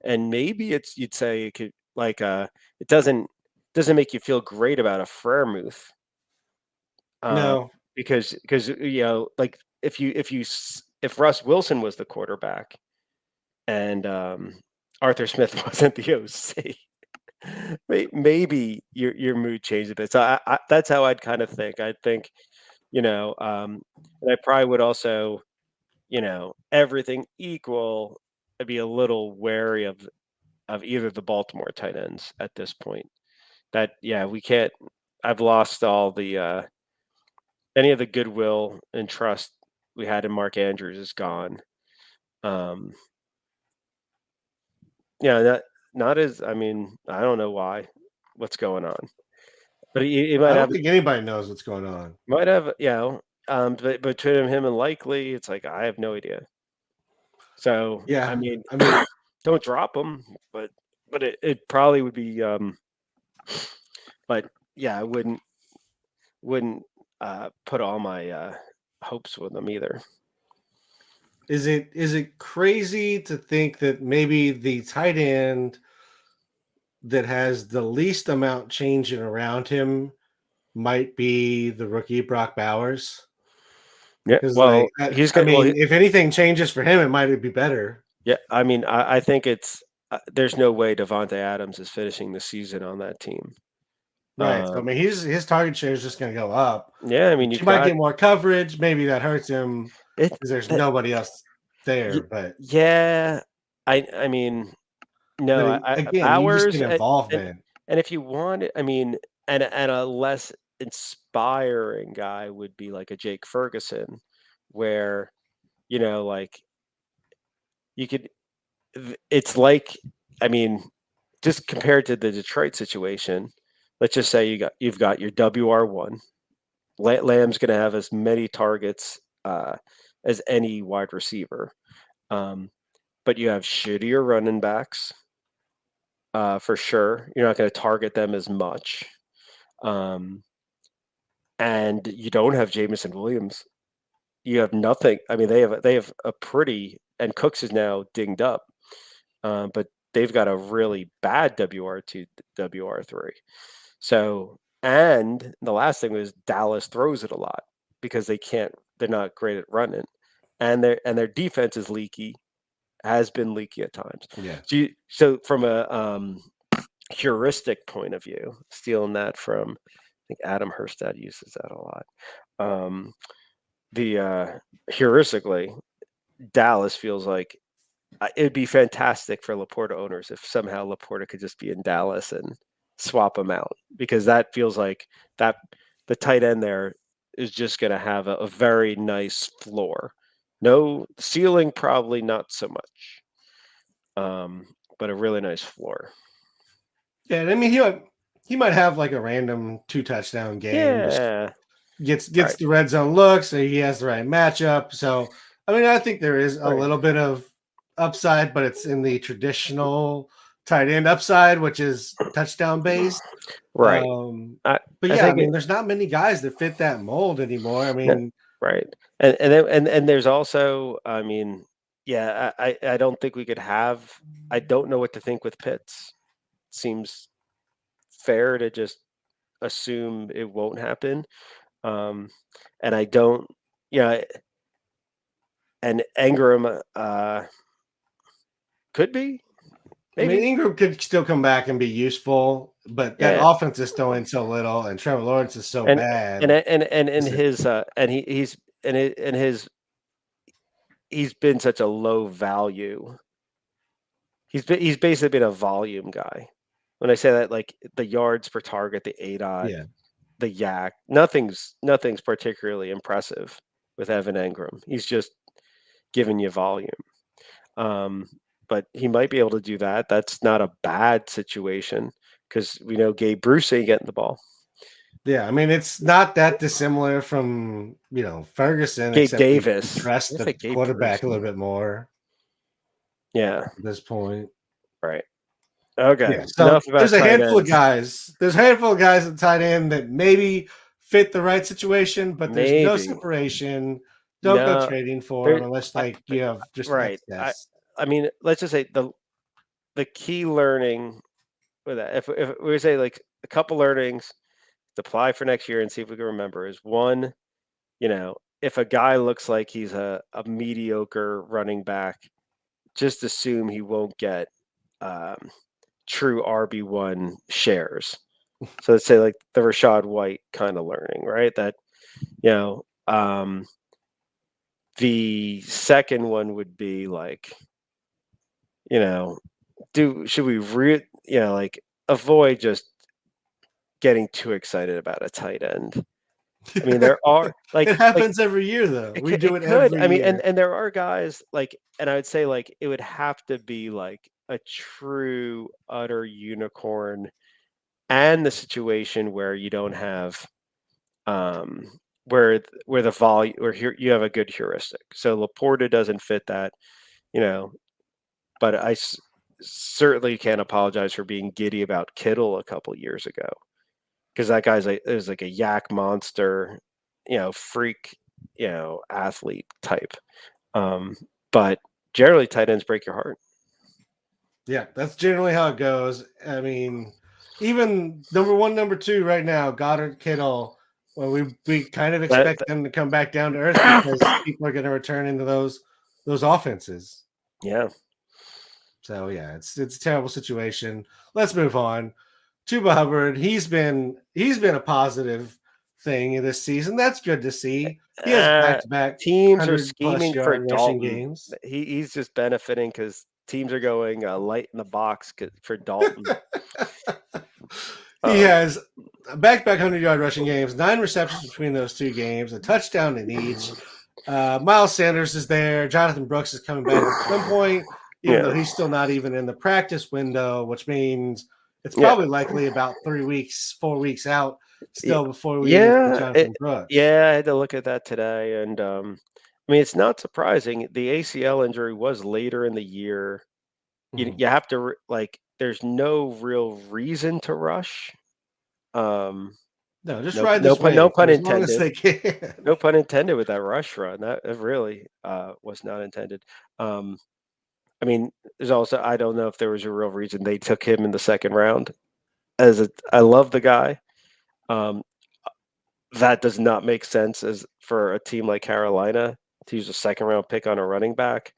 and maybe you'd say it could, like, it doesn't make you feel great about a Freiermuth. No, because you know, like if Russ Wilson was the quarterback and Arthur Smith wasn't the OC, maybe your mood changed a bit. So that's how I'd kind of think. I'd think, you know, and I probably would also, you know, everything equal, I'd be a little wary of either the Baltimore tight ends at this point. That, yeah, we can't. I've lost all the any of the goodwill and trust we had in Mark Andrews is gone. Yeah, that not as, I mean, I don't know what's going on, but he might I don't have. think anybody knows what's going on. Might have, you know, but between him and Likely, it's like I have no idea. So Yeah, I mean, I mean, don't drop him, but it probably would be. But yeah, I wouldn't put all my hopes with them either. is it crazy to think that maybe the tight end that has the least amount changing around him might be the rookie Brock Bowers? Yeah, Because, well, like, he's I got, well, mean, if anything changes for him, it might be better. yeah. I mean, I think it's there's no way Devontae Adams is finishing the season on that team. Right. So, I mean, his target share is just going to go up. Yeah, I mean, He might get more coverage. Maybe that hurts him because there's nobody else there. But yeah, I mean, no, again, you just Bowers get involvement. and if you want it, I mean, and a less inspiring guy would be like a Jake Ferguson, where, you know, like you could, it's like, I mean, just compared to the Detroit situation, let's just say you've got your WR1. Lamb's going to have as many targets as any wide receiver, but you have shittier running backs for sure. You're not going to target them as much, and you don't have Jameson Williams. You have nothing. I mean, they have a pretty, and Cooks is now dinged up, but they've got a really bad WR2, WR3. So, and the last thing was Dallas throws it a lot because they're not great at running, and their defense is leaky, has been leaky at times. Yeah. So from a heuristic point of view, stealing that from, I think Adam Herstad uses that a lot. The heuristically, Dallas feels like it'd be fantastic for Laporta owners if somehow Laporta could just be in Dallas and swap him out, because that feels like that the tight end there is just going to have a very nice floor. No ceiling, probably not so much, but a really nice floor. Yeah, I mean, he might have like a random 2-touchdown game. Yeah, Just gets the red zone look, so he has the right matchup. So, I mean, I think there is a little bit of upside, but it's in the traditional tight end upside, which is touchdown based. Right. But yeah, I mean, there's not many guys that fit that mold anymore. I mean, right. And there's also, I mean, yeah, I don't think we could have. I don't know what to think with Pitts. Seems fair to just assume it won't happen. And I don't, yeah, and Ingram could be. Maybe. I mean, Ingram could still come back and be useful, but that offense is throwing so little, and Trevor Lawrence is so bad. He's been such a low value. He's basically been a volume guy. When I say that, like the yards per target, the ADOT, the yak, nothing's particularly impressive with Evan Engram. He's just giving you volume. But he might be able to do that. That's not a bad situation because we know Gabe Bruce ain't getting the ball. Yeah, I mean, it's not that dissimilar from, Ferguson, Gabe except Davis. we trust the quarterback Bruce. a little bit more. Yeah. At this point. Right. Okay. Yeah, so there's a handful of guys. There's a handful of guys at tight end that maybe fit the right situation, but there's no separation. Don't go trading for them unless you have just excess. I mean, let's just say the key learning with that, if we say like a couple learnings to apply for next year and see if we can remember, is one, if a guy looks like he's a mediocre running back, just assume he won't get true RB1 shares. So let's say like the Rachaad White kind of learning, right? That, the second one would be like, should we avoid just getting too excited about a tight end? I mean, there are it happens every year though. We do it every year. I mean, and there are guys and I would say like it would have to be like a true utter unicorn, and the situation where you don't have where the volume, where you have a good heuristic. So Laporta doesn't fit that, but I certainly can't apologize for being giddy about Kittle a couple years ago, because that guy's is like a yak monster, freak, athlete type. But generally tight ends break your heart. Yeah, that's generally how it goes. I mean, even number 1, number 2 right now, Goddard, Kittle, well, we kind of expect them to come back down to earth because people are going to return into those offenses. Yeah. So yeah, it's a terrible situation. Let's move on. Chuba Hubbard, he's been a positive thing in this season. That's good to see. He has back-to-back teams are scheming for Dalton games. He's just benefiting because teams are going light in the box for Dalton. He has back-to-back 100-yard rushing games, 9 receptions between those 2 games, a touchdown in each. Miles Sanders is there. Jonathan Brooks is coming back at some point, even though he's still not even in the practice window, which means it's probably likely about 4 weeks out still before we see Jonathan Brooks. Yeah, I had to look at that today. And I mean, it's not surprising. The ACL injury was later in the year. You have to, there's no real reason to rush. No, just ride this wave. No pun intended. As long as they can. No pun intended with that rush run. That really was not intended. I mean, there's also, I don't know if there was a real reason they took him in the second round. I love the guy. That does not make sense for a team like Carolina to use a second round pick on a running back.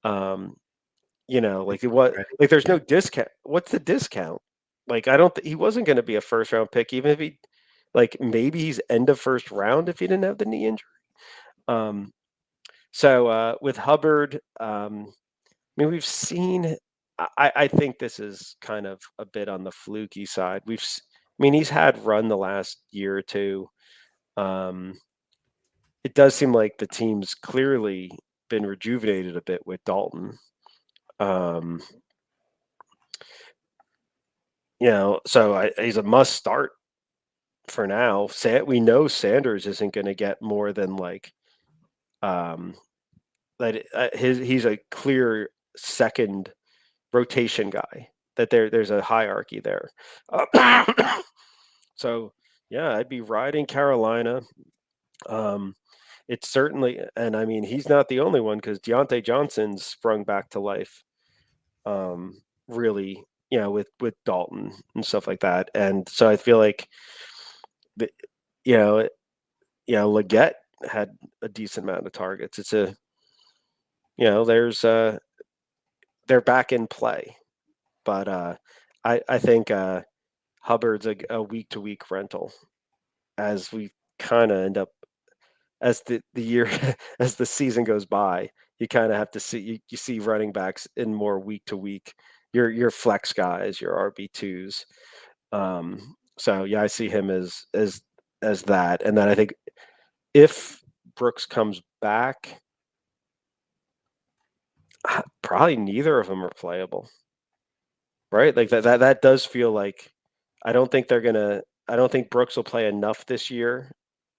There's no discount. What's the discount? He wasn't going to be a first round pick, even if he, maybe he's end of first round if he didn't have the knee injury. So with Hubbard, I mean, we've seen, I think this is kind of a bit on the fluky side. He's had run the last year or two. It does seem like the team's clearly been rejuvenated a bit with Dalton. So he's a must start for now. We know Sanders isn't going to get more than he's a clear second rotation guy, that there's a hierarchy there. So yeah, I'd be riding Carolina. It's certainly, and I mean, he's not the only one, because Deontay Johnson's sprung back to life. Really, with Dalton and stuff like that. And so I feel like Leggett had a decent amount of targets. It's they're back in play, but I think Hubbard's a week-to-week rental, as we kind of end up as the year as the season goes by. You kind of have to see you see running backs in more week-to-week. Your flex guys, your RB2s. So yeah, I see him as that, and then I think if Brooks comes back, probably neither of them are playable, right? Like that does feel like I don't think they're gonna. I don't think Brooks will play enough this year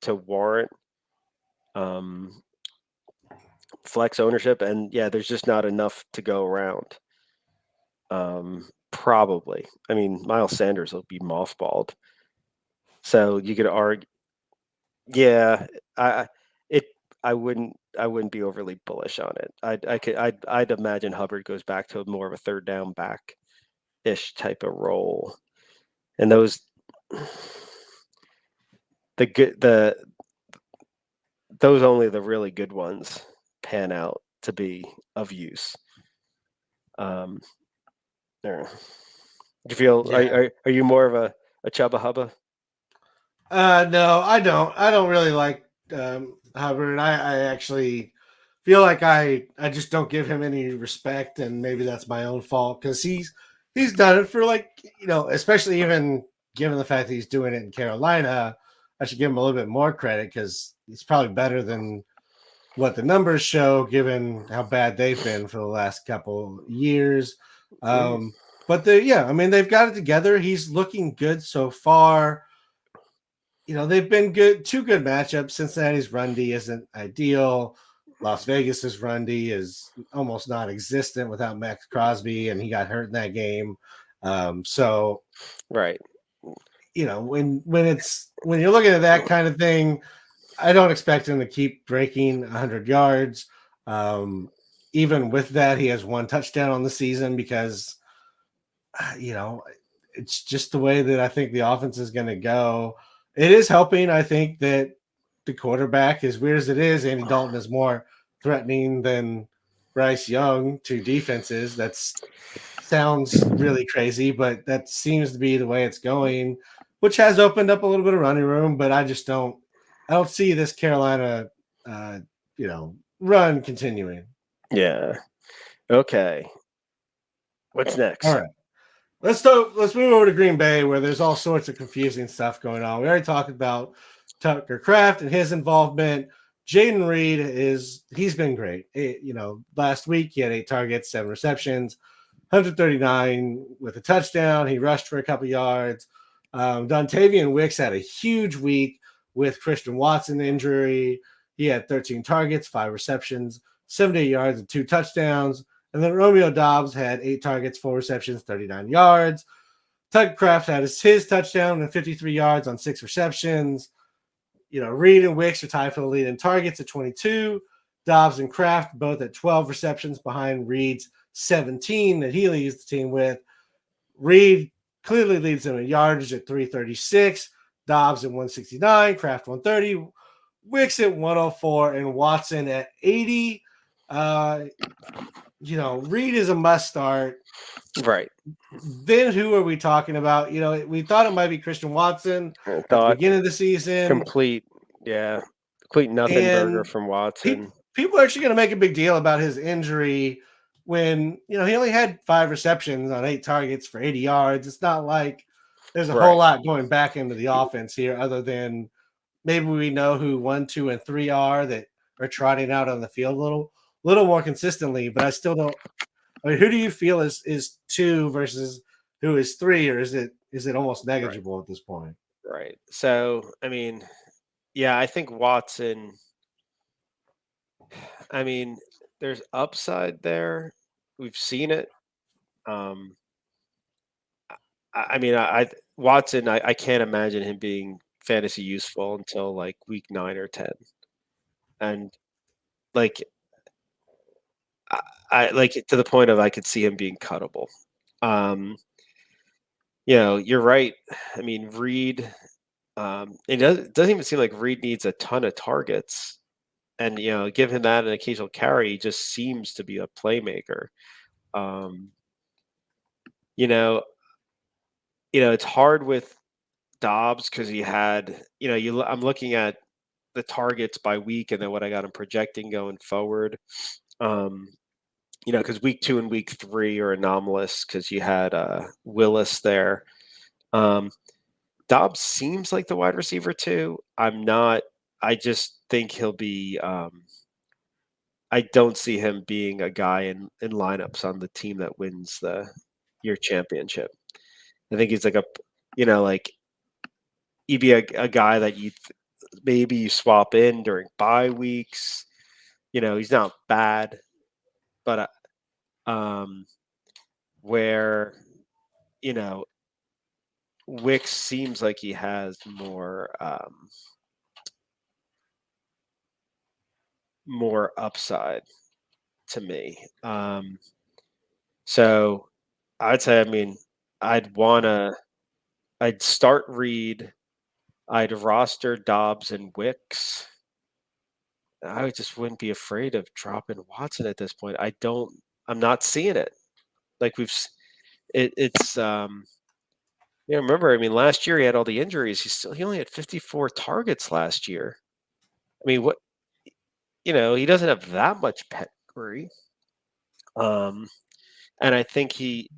to warrant um, flex ownership, and yeah, there's just not enough to go around. Probably. I mean, Miles Sanders will be mothballed, so you could argue. Yeah, I it. I wouldn't be overly bullish on it. I'd imagine Hubbard goes back to more of a third down back ish type of role, and those only the really good ones pan out to be of use. There. Do you feel are you more of a Chubba Hubba? No, I don't. I don't really like Hubbard. I actually feel like I just don't give him any respect, and maybe that's my own fault because he's done it for especially even given the fact that he's doing it in Carolina. I should give him a little bit more credit because he's probably better than what the numbers show, given how bad they've been for the last couple years. But I mean, they've got it together. He's looking good so far. They've been good, two good matchups. Cincinnati's run D isn't ideal. Las Vegas's run D is almost non-existent without Max Crosby, and he got hurt in that game. So, right. When you're looking at that kind of thing, I don't expect him to keep breaking 100 yards. Even with that, he has one touchdown on the season because, it's just the way that I think the offense is going to go. It is helping, I think, that the quarterback, as weird as it is, Andy Dalton is more threatening than Bryce Young to defenses. That sounds really crazy, but that seems to be the way it's going, which has opened up a little bit of running room. But I don't see this Carolina, run continuing. Yeah. Okay. What's next? All right. Let's move over to Green Bay, where there's all sorts of confusing stuff going on. We already talked about Tucker Kraft and his involvement. Jayden Reed he's been great. Last week he had 8 targets, 7 receptions, 139 with a touchdown. He rushed for a couple yards. Dontavian Wicks had a huge week with Christian Watson injury. He had 13 targets, 5 receptions, 78 yards, and 2 touchdowns. And then Romeo Doubs had 8 targets, 4 receptions, 39 yards. Tucker Kraft had his touchdown and 53 yards on 6 receptions. Reed and Wicks are tied for the lead in targets at 22. Doubs and Kraft both at 12 receptions behind Reed's 17 that he leads the team with. Reed clearly leads them in yardage at 336. Doubs at 169. Kraft 130. Wicks at 104. And Watson at 80. Reed is a must start. Right. Then who are we talking about? We thought it might be Christian Watson at the beginning of the season. Complete nothing burger from Watson. People are actually going to make a big deal about his injury when, he only had 5 receptions on 8 targets for 80 yards. It's not like there's a whole lot going back into the offense here other than maybe we know who 1, 2, and 3 are that are trotting out on the field a little more consistently, but I still don't. I mean, who do you feel is 2 versus who is 3, or is it almost negligible at this point? Right. So, I mean, yeah, I think Watson. I mean, there's upside there. We've seen it. Watson. I can't imagine him being fantasy useful until like week 9 or 10, and like. I like to the point of I could see him being cuttable. You're right. I mean, Reed. It doesn't even seem like Reed needs a ton of targets, and give him that an occasional carry. He just seems to be a playmaker. it's hard with Dobbs because he had, I'm looking at the targets by week and then what I got him projecting going forward. Because week 2 and week 3 are anomalous because you had Willis there. Dobbs seems like the wide receiver too. I'm not. I just think he'll be. I don't see him being a guy in lineups on the team that wins the year championship. I think he's like like he'd be a guy that maybe you swap in during bye weeks. He's not bad, but where Wicks seems like he has more upside to me. So I'd say, I'd start Reed. I'd roster Dobbs and Wicks. I just wouldn't be afraid of dropping Watson at this point. I'm not seeing it. Like remember, last year he had all the injuries. He only had 54 targets last year. What, he doesn't have that much pedigree. And I think he's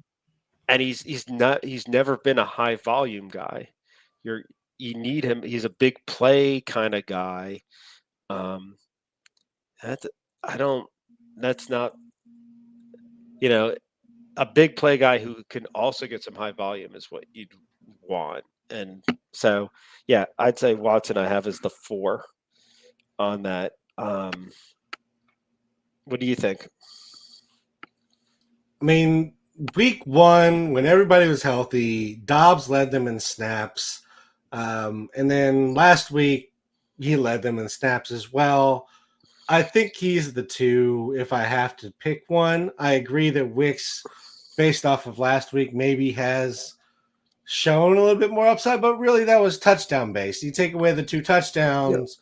never been a high volume guy. You need him. He's a big play kind of guy. That's not, a big play guy who can also get some high volume is what you'd want. And so, yeah, I'd say Watson I have as the 4 on that. What do you think? Week 1, when everybody was healthy, Dobbs led them in snaps. And then last week, he led them in snaps as well. I think he's the 2 if I have to pick one. I agree that Wicks, based off of last week, maybe has shown a little bit more upside, but really that was touchdown based. You take away the 2 touchdowns,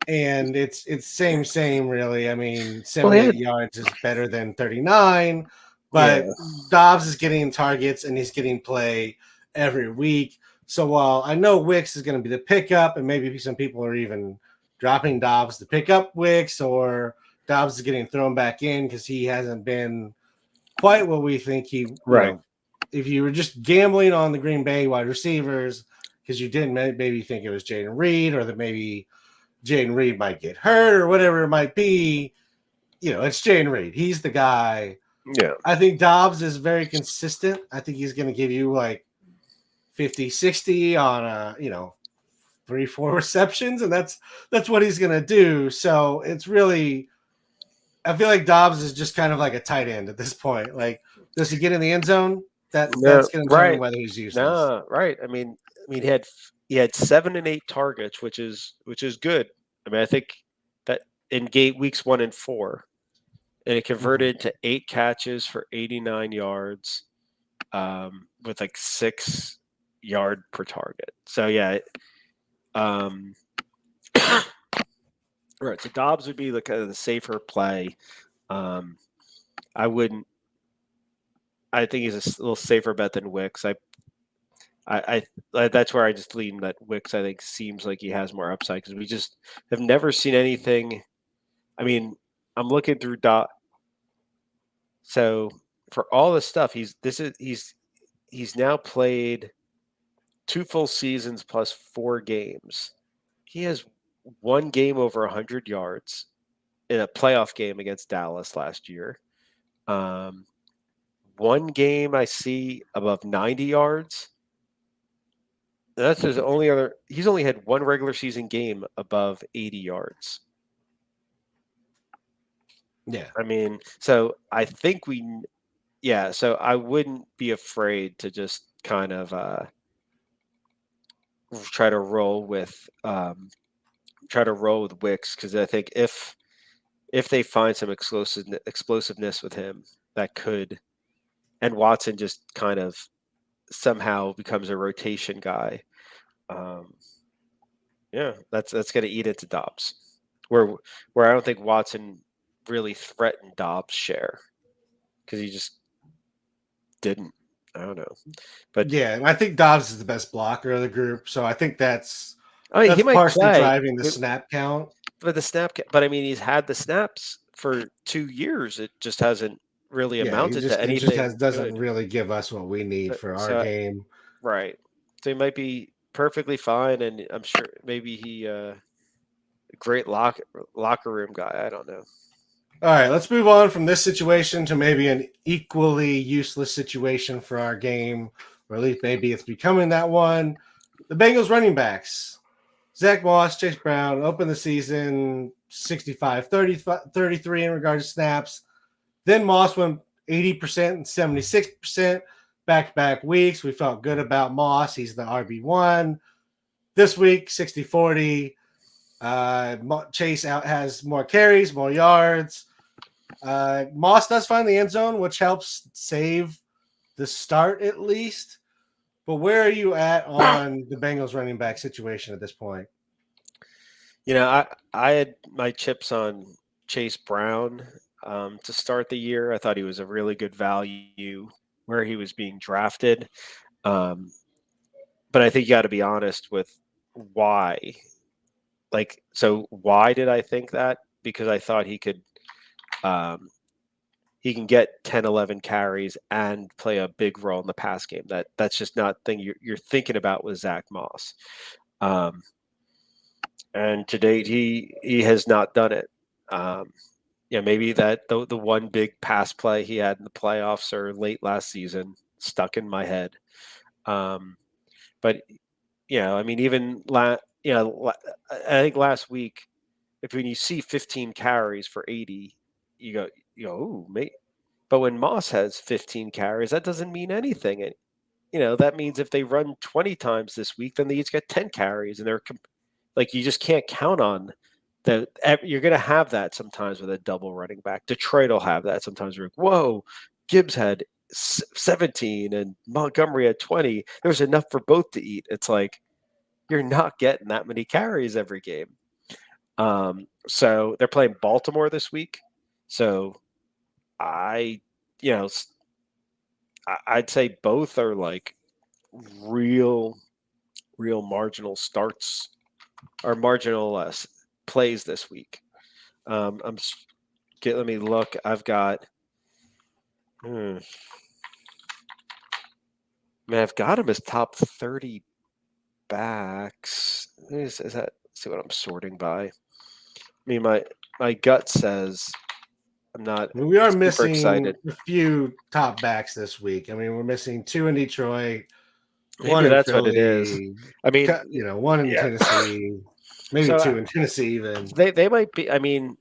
and it's same really. 78 yards is better than 39, but Dobbs is getting targets and he's getting play every week. So while I know Wicks is going to be the pickup, and maybe some people are even dropping Dobbs to pick up Wicks, or Dobbs is getting thrown back in because he hasn't been quite what we think he. Right. If you were just gambling on the Green Bay wide receivers because you didn't maybe think it was Jayden Reed, or that maybe Jayden Reed might get hurt or whatever it might be, it's Jayden Reed. He's the guy. Yeah. I think Dobbs is very consistent. I think he's going to give you like 50, 60 on 3-4 receptions, and that's what he's going to do. So it's really, I feel like Dobbs is just kind of like a tight end at this point. Like, does he get in the end zone? That's going to determine whether he's useless. No, right. He had 7 and 8 targets, which is good. I think that in weeks 1 and 4, and it converted to 8 catches for 89 yards, with like 6 yard per target. So yeah. Right. So Dobbs would be the kind of the safer play. I think he's a little safer bet than Wicks. I that's where I just lean that Wicks, I think, seems like he has more upside because we just have never seen anything. I'm looking through so for all this stuff, he's now played 2 full seasons plus 4 games. He has 1 game over 100 yards in a playoff game against Dallas last year. 1 game I see above 90 yards. That's his only other. He's only had 1 regular season game above 80 yards. Yeah. So I think so I wouldn't be afraid to just kind of try to roll with Wicks, because I think if they find some explosiveness with him, that could, and Watson just kind of somehow becomes a rotation guy. That's going to eat into Dobbs, where I don't think Watson really threatened Dobbs' share because he just didn't. I don't know. But yeah, and I think Dobbs is the best blocker of the group, so I think that's he might partially play, driving the snap count. but I mean, he's had the snaps for 2 years. It just hasn't really Yeah, amounted to it just anything doesn't good. really give us what we need for our game. Right. So he might be perfectly fine, and I'm sure maybe he great locker room guy. I don't know. All right, let's move on from this situation to maybe an equally useless situation for our game, or at least maybe it's becoming that one. The Bengals running backs. Zach Moss, Chase Brown opened the season 65, 33 in regards to snaps. Then Moss went 80% and 76% back-to-back weeks. We felt good about Moss. He's the RB1. This week, 60-40. Chase has more carries, more yards. Moss does find the end zone, which helps save the start at least. But where are you at on the Bengals running back situation at this point? I had my chips on Chase Brown to start the year. I thought he was a really good value where he was being drafted. But I think you got to be honest with why. Why did I think that? Because I thought he could he can get 10, 11 carries and play a big role in the pass game. That's just not the thing you're thinking about with Zach Moss. And to date, he has not done it. Maybe that the one big pass play he had in the playoffs or late last season stuck in my head. But I mean, even I think last week, when you see 15 carries for 80, you go, ooh, mate. But when Moss has 15 carries, that doesn't mean anything. And, that means if they run 20 times this week, then they each get 10 carries, and they're you just can't count on that. You're going to have that sometimes with a double running back. Detroit will have that sometimes. We're like, whoa, Gibbs had 17 and Montgomery had 20. There's enough for both to eat. It's like you're not getting that many carries every game. So they're playing Baltimore this week. So I'd say both are like real marginal starts or marginal plays this week. Let me look. I've got. I've got him as top 30 backs. Is that? Let's see what I'm sorting by. I mean, my gut says I'm not. We are missing excited. a few top backs this week. I mean, we're missing 2 in Detroit, Maybe one that's in Philly, what it is. I mean, one in Tennessee, maybe 2 in Tennessee even. They might be. I mean,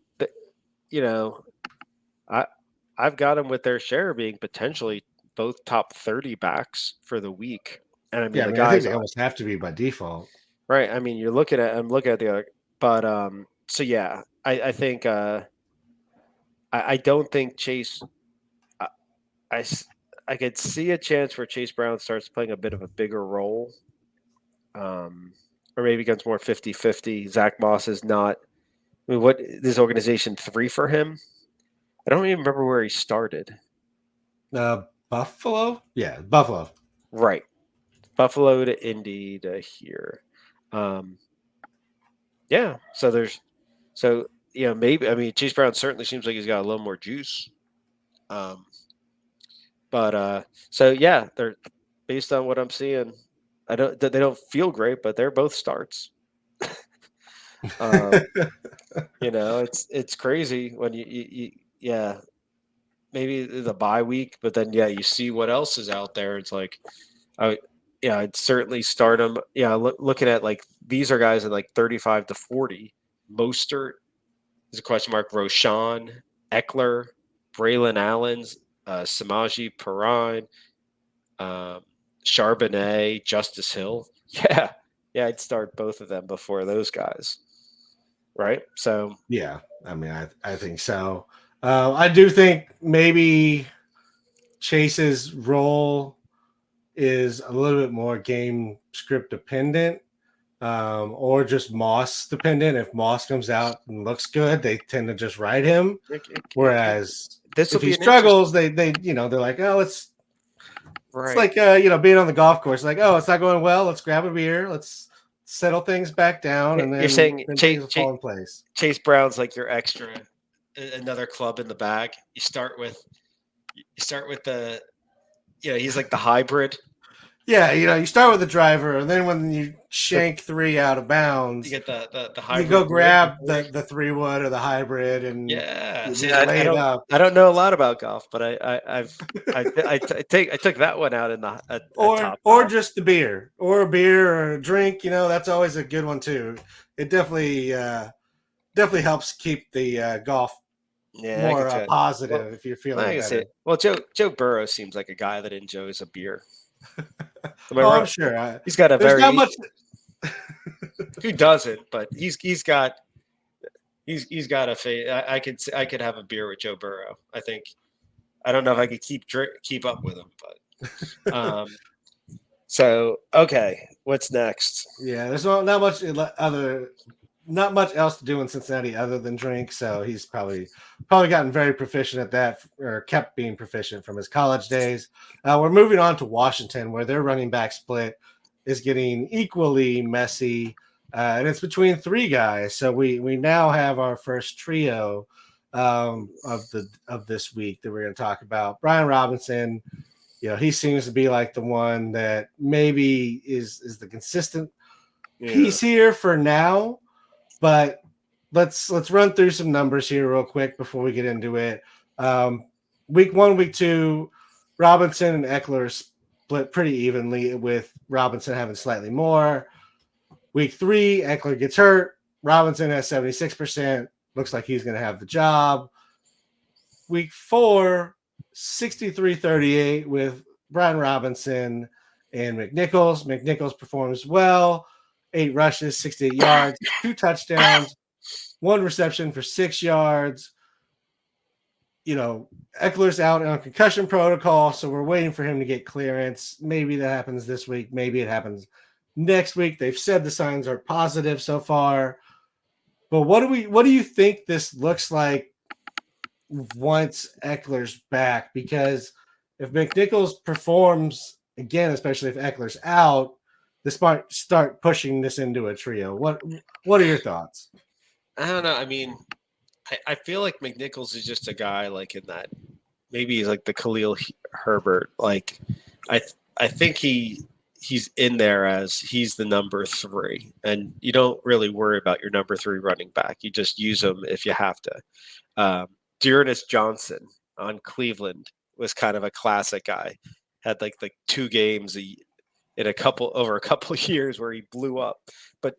I've got them with their share being potentially both top 30 backs for the week. And I mean, I think they almost have to be by default. Right. I mean, I'm looking at the other, but so yeah, I think I don't think Chase. I could see a chance where Chase Brown starts playing a bit of a bigger role, or maybe becomes more 50-50. Zach Moss is not. I mean, what this organization 3 for him? I don't even remember where he started. Buffalo? Yeah, Buffalo. Right. Buffalo to Indy to here. Yeah. So maybe, I mean, Chase Brown certainly seems like he's got a little more juice. But so yeah, they're based on what I'm seeing. They don't feel great, but they're both starts. It's crazy when you maybe the bye week, but then you see what else is out there. It's like, I'd certainly start them. Yeah, looking at like these are guys in like 35-40. Mostert is a question mark. Roshan, Eckler, Braylon Allen's, Samaje Perine, Charbonnet, Justice Hill. Yeah, I'd start both of them before those guys. Right. So yeah, I mean, I think so. I do think maybe Chase's role is a little bit more game script dependent, or just Moss dependent. If Moss comes out and looks good, they tend to just ride him. Whereas if he struggles, they're like, oh, It's like being on the golf course. Like, oh, it's not going well. Let's grab a beer. Let's settle things back down, and then you're saying things will fall in place. Chase Brown's like your extra, another club in the bag. You start with the, he's like the hybrid. Yeah, you start with the driver, and then when you shank 3 out of bounds, you get the hybrid. You go grab the 3-wood or the hybrid, and lay it up. I don't know a lot about golf, but I took that one out in the or just the beer, or a beer or a drink. That's always a good one too. It definitely helps keep the golf more positive if you're feeling better. Well, Joe Burrow seems like a guy that enjoys a beer. I'm sure. He's got not much. Who doesn't? But he's got a I could have a beer with Joe Burrow. I think. I don't know if I could keep up with him, but so okay. What's next? Yeah, there's not much else to do in Cincinnati other than drink. So he's probably gotten very proficient at that, or kept being proficient from his college days. We're moving on to Washington, where their running back split is getting equally messy, and it's between 3 guys. So we now have our first trio of this week that we're going to talk about. Brian Robinson, he seems to be like the one that maybe is the consistent piece here for now. But let's run through some numbers here real quick before we get into it. Week 1, week 2, Robinson and Eckler split pretty evenly, with Robinson having slightly more. Week 3, Eckler gets hurt. Robinson has 76%. Looks like he's going to have the job. Week 4, 63-38 with Brian Robinson and McNichols. McNichols performs well. 8 rushes, 68 yards, 2 touchdowns, 1 reception for 6 yards. Eckler's out on concussion protocol, so we're waiting for him to get clearance. Maybe that happens this week. Maybe it happens next week. They've said the signs are positive so far. But what do you think this looks like once Eckler's back? Because if McNichols performs again, especially if Eckler's out, this might start pushing this into a trio. What are your thoughts? I don't know. I mean, I feel like McNichols is just a guy like in that, maybe he's like the Khalil Herbert. Like I think he's in there as he's the number 3, and you don't really worry about your number 3 running back. You just use him if you have to. Dearness Johnson on Cleveland was kind of a classic guy. Had like 2 games in a couple of years where he blew up, but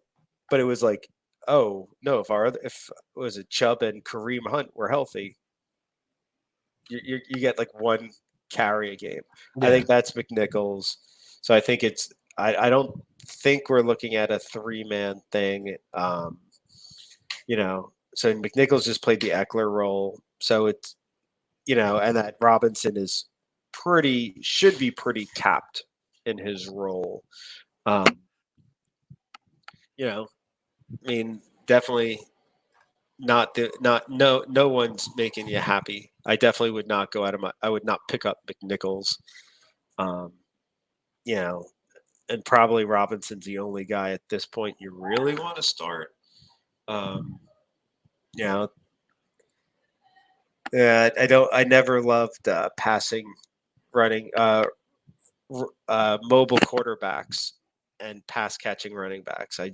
it was like, oh no, if was it Chubb and Kareem Hunt were healthy, you get like 1 carry a game. Yeah. I think that's McNichols. So I think I don't think we're looking at a 3-man thing. So McNichols just played the Eckler role. So it's, and that Robinson should be pretty capped in his role. I mean, definitely no one's making you happy. I definitely would not go out of I would not pick up McNichols. And probably Robinson's the only guy at this point you really want to start. I never loved passing, running, mobile quarterbacks and pass catching running backs. I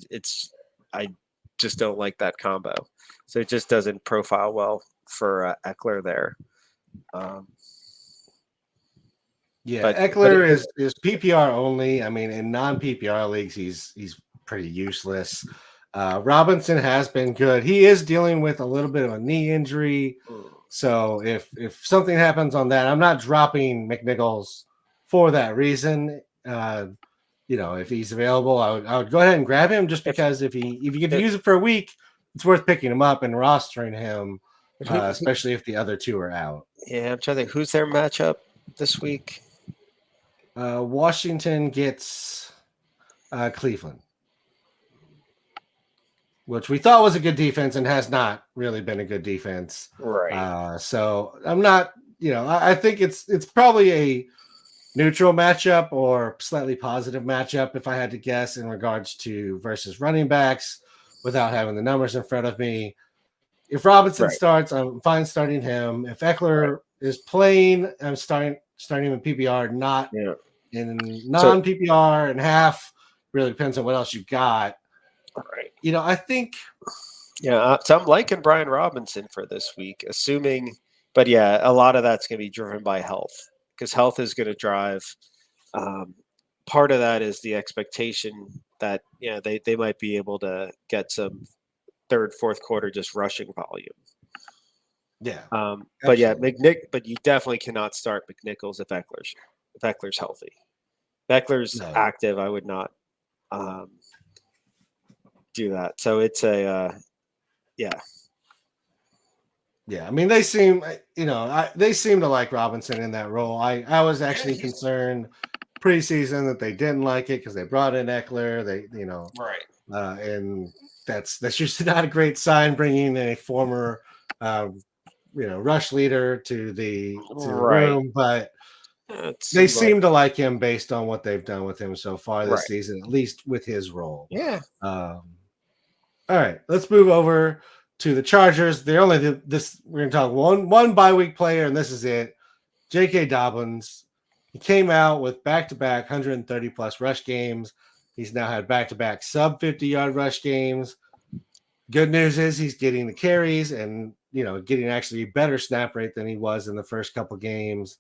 just don't like that combo. So it just doesn't profile well for Eckler there. But Eckler is PPR only. I mean, in non-PPR leagues, he's pretty useless. Robinson has been good. He is dealing with a little bit of a knee injury. So if something happens on that, I'm not dropping McNichols for that reason. If he's available, I would go ahead and grab him, just because if you get to use it for a week, it's worth picking him up and rostering him, especially if the other 2 are out. Yeah, I'm trying to think who's their matchup this week. Washington gets Cleveland, which we thought was a good defense and has not really been a good defense. Right. So I'm not, I think it's probably neutral matchup or slightly positive matchup, if I had to guess, in regards to versus running backs without having the numbers in front of me. If Robinson Right. starts, I'm fine starting him. If Eckler is playing, I'm starting him in PPR, not Yeah. in So, non-PPR and half. Really depends on what else you got. right. I think Yeah. So I'm liking Brian Robinson for this week, assuming, but yeah, a lot of that's going to be driven by health because health is going to drive. Um, Part of that is the expectation that they might be able to get some third, fourth quarter just rushing volume. yeah. But yeah, Absolutely. but you definitely cannot start McNichols if Eckler's healthy. If Eckler's No. active, I would not do that. So it's a yeah. Yeah, I mean they seem, they seem to like Robinson in that role. I was Yeah, actually he's concerned preseason that they didn't like it because they brought in Eckler. right. And that's just not a great sign bringing a former, uh, rush leader to the Right. room. But It they seemed like seem to like him based on what they've done with him so far this right. season, at least with his role. Yeah. Um, all right, let's move over to the Chargers. They only did this. We're going to talk one bye week player, and this is it. J.K. Dobbins. He came out with back-to-back 130 plus rush games. He's now had back-to-back sub 50-yard rush games. Good news is he's getting the carries and getting actually better snap rate than he was in the first couple games.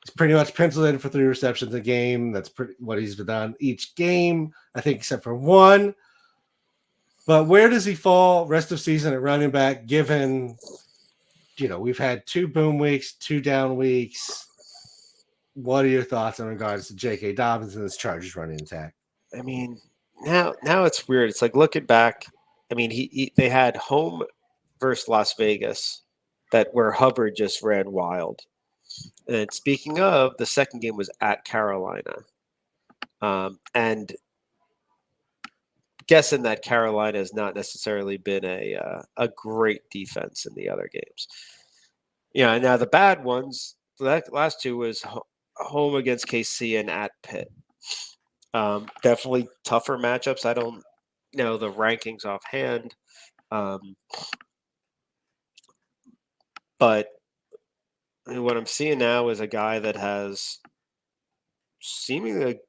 He's pretty much penciled in for 3 receptions a game. That's what he's done each game, I think, except for one. But where does he fall rest of season at running back, given, we've had 2 boom weeks, 2 down weeks? What are your thoughts in regards to J.K. Dobbins and this Chargers running attack? I mean, now it's weird. It's like looking back. I mean, they had home versus Las Vegas where Hubbard just ran wild. And speaking of, the second game was at Carolina. And guessing that Carolina has not necessarily been a great defense in the other games. Yeah, now the bad ones, the last 2 was home against KC and at Pitt. Definitely tougher matchups. I don't know the rankings offhand. But what I'm seeing now is a guy that has seemingly a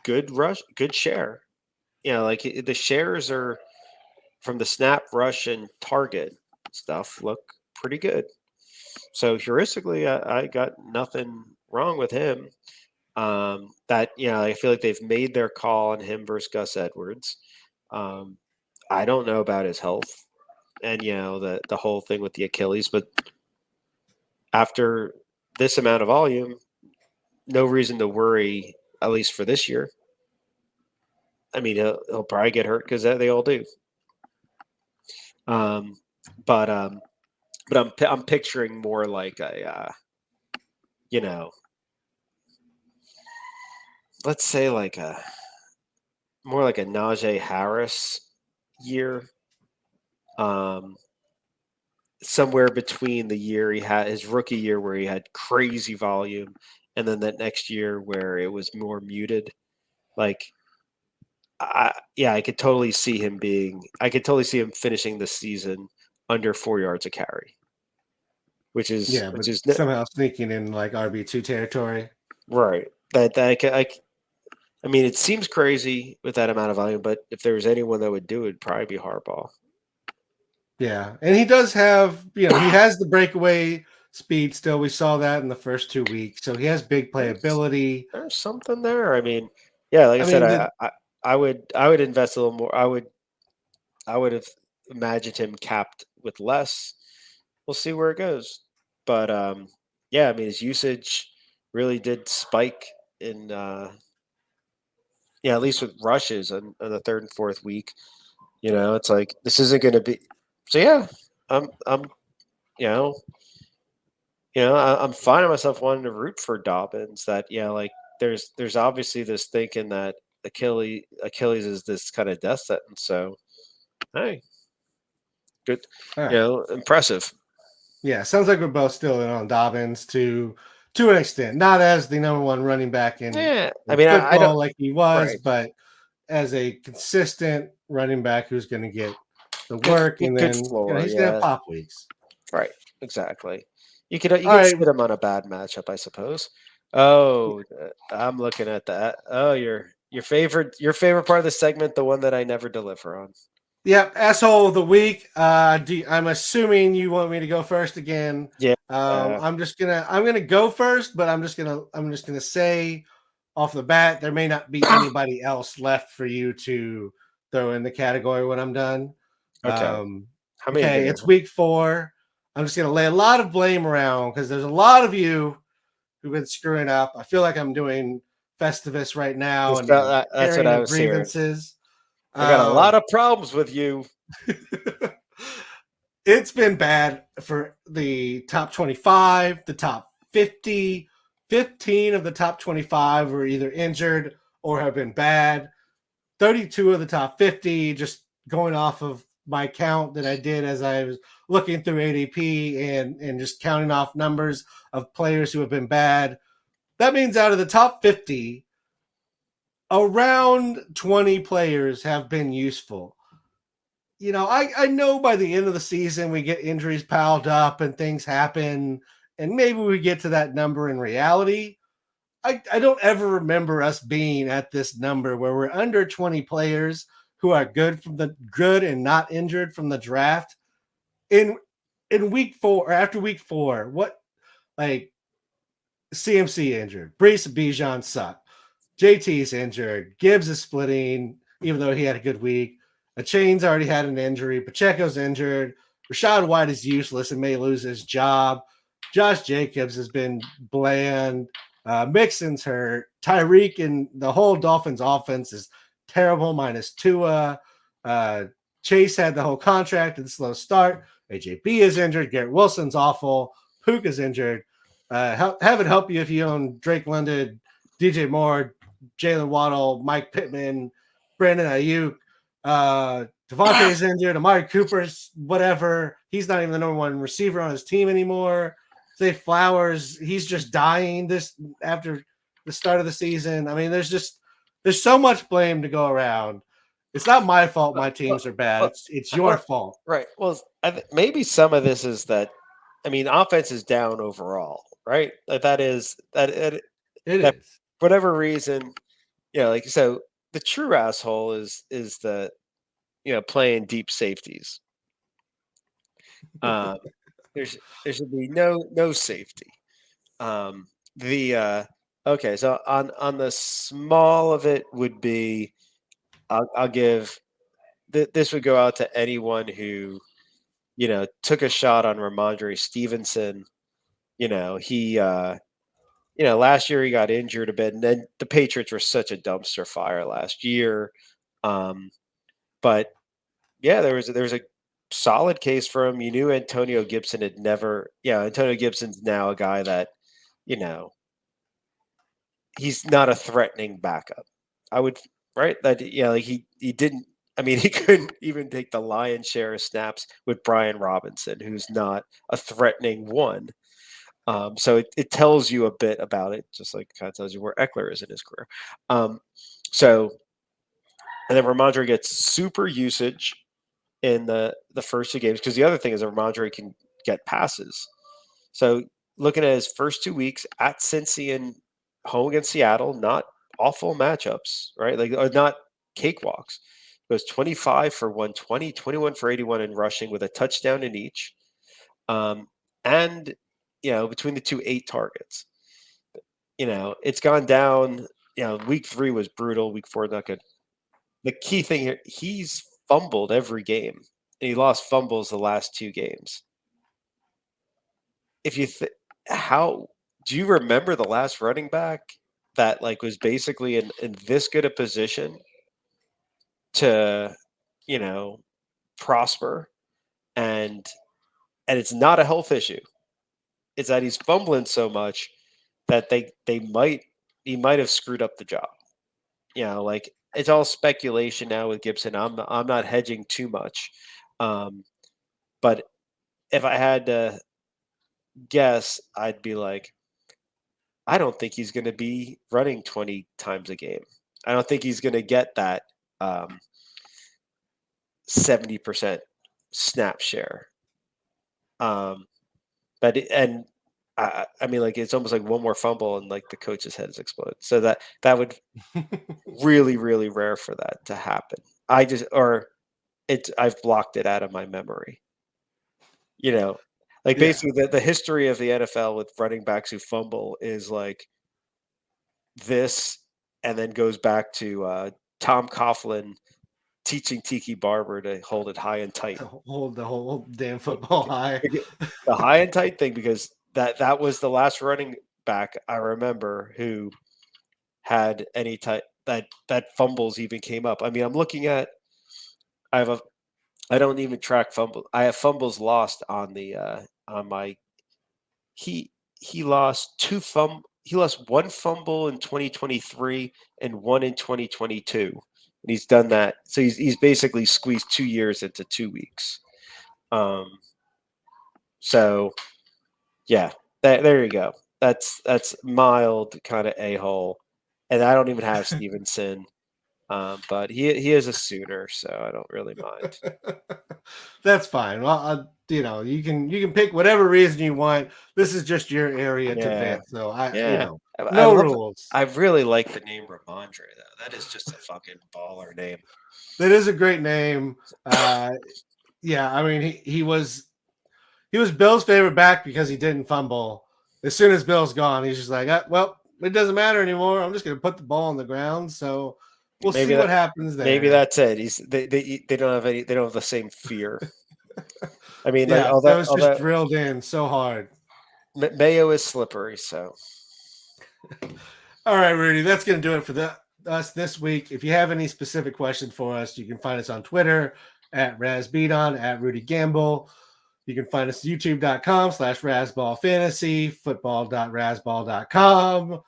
good rush, good share. Like the shares are from the snap, rush, and target stuff look pretty good. So heuristically, I got nothing wrong with him. I feel like they've made their call on him versus Gus Edwards. I don't know about his health and the whole thing with the Achilles, but after this amount of volume, no reason to worry, at least for this year. I mean, he'll probably get hurt because they all do. But I'm picturing more like a let's say like more like a Najee Harris year. Somewhere between the year he had his rookie year where he had crazy volume, and then that next year where it was more muted. Like, I could totally see him finishing the season under 4 yards a carry, which is Yeah, but somehow sneaking in like RB2 territory. right. I mean, it seems crazy with that amount of volume, but if there was anyone that would do it, it'd probably be Harbaugh. Yeah, and he does have, he has the breakaway speed still. We saw that in the first 2 weeks, so he has big playability. There's something there. I mean, yeah, like I said, I would invest a little more. I would have imagined him capped with less. We'll see where it goes. But yeah, I mean, his usage really did spike in at least with rushes on the third and fourth week. It's like this isn't going to be. So yeah, I'm I'm finding myself wanting to root for Dobbins. That like there's obviously this thinking that Achilles is this kind of death sentence. So hey, good, All right. impressive. Yeah, sounds like we're both still in on Dobbins to to an extent, not as the number one running back in Yeah, I in mean, I football don't. like he was, Right, but as a consistent running back who's going to get the work, and good then floor. he's going to have Yeah, pop weeks. right, exactly. You All could right, sit him on a bad matchup, I suppose. Oh, I'm looking at that. Oh, your favorite part of the segment, the one that I never deliver on. yep, asshole of the week. I'm assuming you want me to go first again. Yeah. I'm gonna go first, but I'm just gonna say off the bat there may not be anybody else left for you to throw in the category when I'm done. Okay. Um, How many do okay, we it's have? week 4. I'm just gonna lay a lot of blame around because there's a lot of you who've been screwing up. I feel like I'm doing Festivus right now and That's what airing I of was hearing. grievances. I got a lot Um, of problems with you. it's been bad for the top 25, the top 50. 15 of the top 25 were either injured or have been bad. 32 of the top 50, just going off of my count that I did as I was looking through ADP and just counting off numbers of players who have been bad. That means out of the top 50, around 20 players have been useful. You know, I know by the end of the season we get injuries piled up and things happen, and maybe we get to that number in reality. I don't ever remember us being at this number where we're under 20 players who are good and not injured from the draft in week 4 or after week 4. What, like, CMC injured, Brees Bijan sucked, JT's injured, Gibbs is splitting even though he had a good week. Chain's already had an injury. Pacheco's injured. Rashad White is useless and may lose his job. Josh Jacobs has been bland. Mixon's hurt. Tyreek and the whole Dolphins offense is terrible, minus Tua. Chase had the whole contract and slow start. AJB is injured. Garrett Wilson's awful. Puka's injured. Have it help you if you own Drake London, DJ Moore, Jalen Waddle, Mike Pittman, Brandon Ayuk. Devontae's injured. Amari Cooper's whatever. He's not even the number one receiver on his team anymore. Zay Flowers, he's just dying this after the start of the season. I mean, there's so much blame to go around. It's not my fault my teams are bad. It's your fault. Right. Well, maybe some of this is that. I mean, offense is down overall, right? That is It that is. whatever reason, like so. The true asshole is the playing deep safeties. Um, there should be no safety. The okay, so on the small of it would be, I'll give this would go out to anyone who took a shot on Ramondre Stevenson. He last year he got injured a bit, and then the Patriots were such a dumpster fire last year. But yeah, there was a solid case for him. You knew Antonio Gibson had never. Yeah, Antonio Gibson's now a guy that he's not a threatening backup. I would right that like he didn't. I mean, he couldn't even take the lion's share of snaps with Brian Robinson, who's not a threatening one. So it tells you a bit about it, just like it kind of tells you where Eckler is in his career. So, and then Ramondre gets super usage in the first 2 games, because the other thing is that Ramondre can get passes. So looking at his first 2 weeks at Cincy and home against Seattle, not awful matchups, right? Like, or not cakewalks. Goes 25 for 120, 21 for 81 in rushing with a touchdown in each. And between the 2, 8 targets. It's gone down. Week 3 was brutal. Week 4 not good. The key thing here, he's fumbled every game, and he lost fumbles the last 2 games. If you how do you remember the last running back that was basically in this good a position to prosper, and it's not a health issue. It's that he's fumbling so much that he might have screwed up the job. It's all speculation now with Gibson. I'm not hedging too much. But if I had to guess, I'd be like, I don't think he's going to be running 20 times a game. I don't think he's going to get that 70% snap share. I mean, like, it's almost like one more fumble and like the coach's heads explode. So that would really, really rare for that to happen. I've blocked it out of my memory. Like basically the history of the NFL with running backs who fumble is like this, and then goes back to Tom Coughlin teaching Tiki Barber to hold it high and tight. Hold the whole damn football high. The high and tight thing, because that was the last running back I remember who had any type that fumbles even came up. I mean, I'm looking at I don't even track fumble. I have fumbles lost on the on my he lost he lost one fumble in 2023 and one in 2022. And he's done that. So he's basically squeezed 2 years into 2 weeks. So yeah, there you go. That's mild kind of a-hole. And I don't even have Stevenson. But he is a Sooner, so I don't really mind. That's fine. Well, you can pick whatever reason you want. This is just your area to vent. So no rules. I really like the name Ramondre though. That is just a fucking baller name. That is a great name. I mean he was Bill's favorite back because he didn't fumble. As soon as Bill's gone, he's just like, well, it doesn't matter anymore. I'm just going to put the ball on the ground. So we'll see what happens there. Maybe that's it. They don't have any. They don't have the same fear. I mean, that was just drilled in so hard. Mayo is slippery. So, all right, Rudy, that's going to do it for us this week. If you have any specific questions for us, you can find us on Twitter at RazBeaton, at Rudy Gamble. You can find us at youtube.com/Razzball Fantasy, football.razzball.com.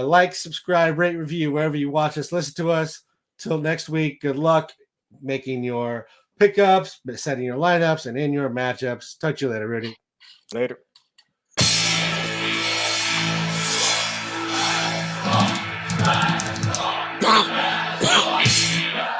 Like, subscribe, rate, review wherever you watch us, listen to us. Till next week, good luck making your pickups, setting your lineups, and in your matchups. Talk to you later, Rudy. Later.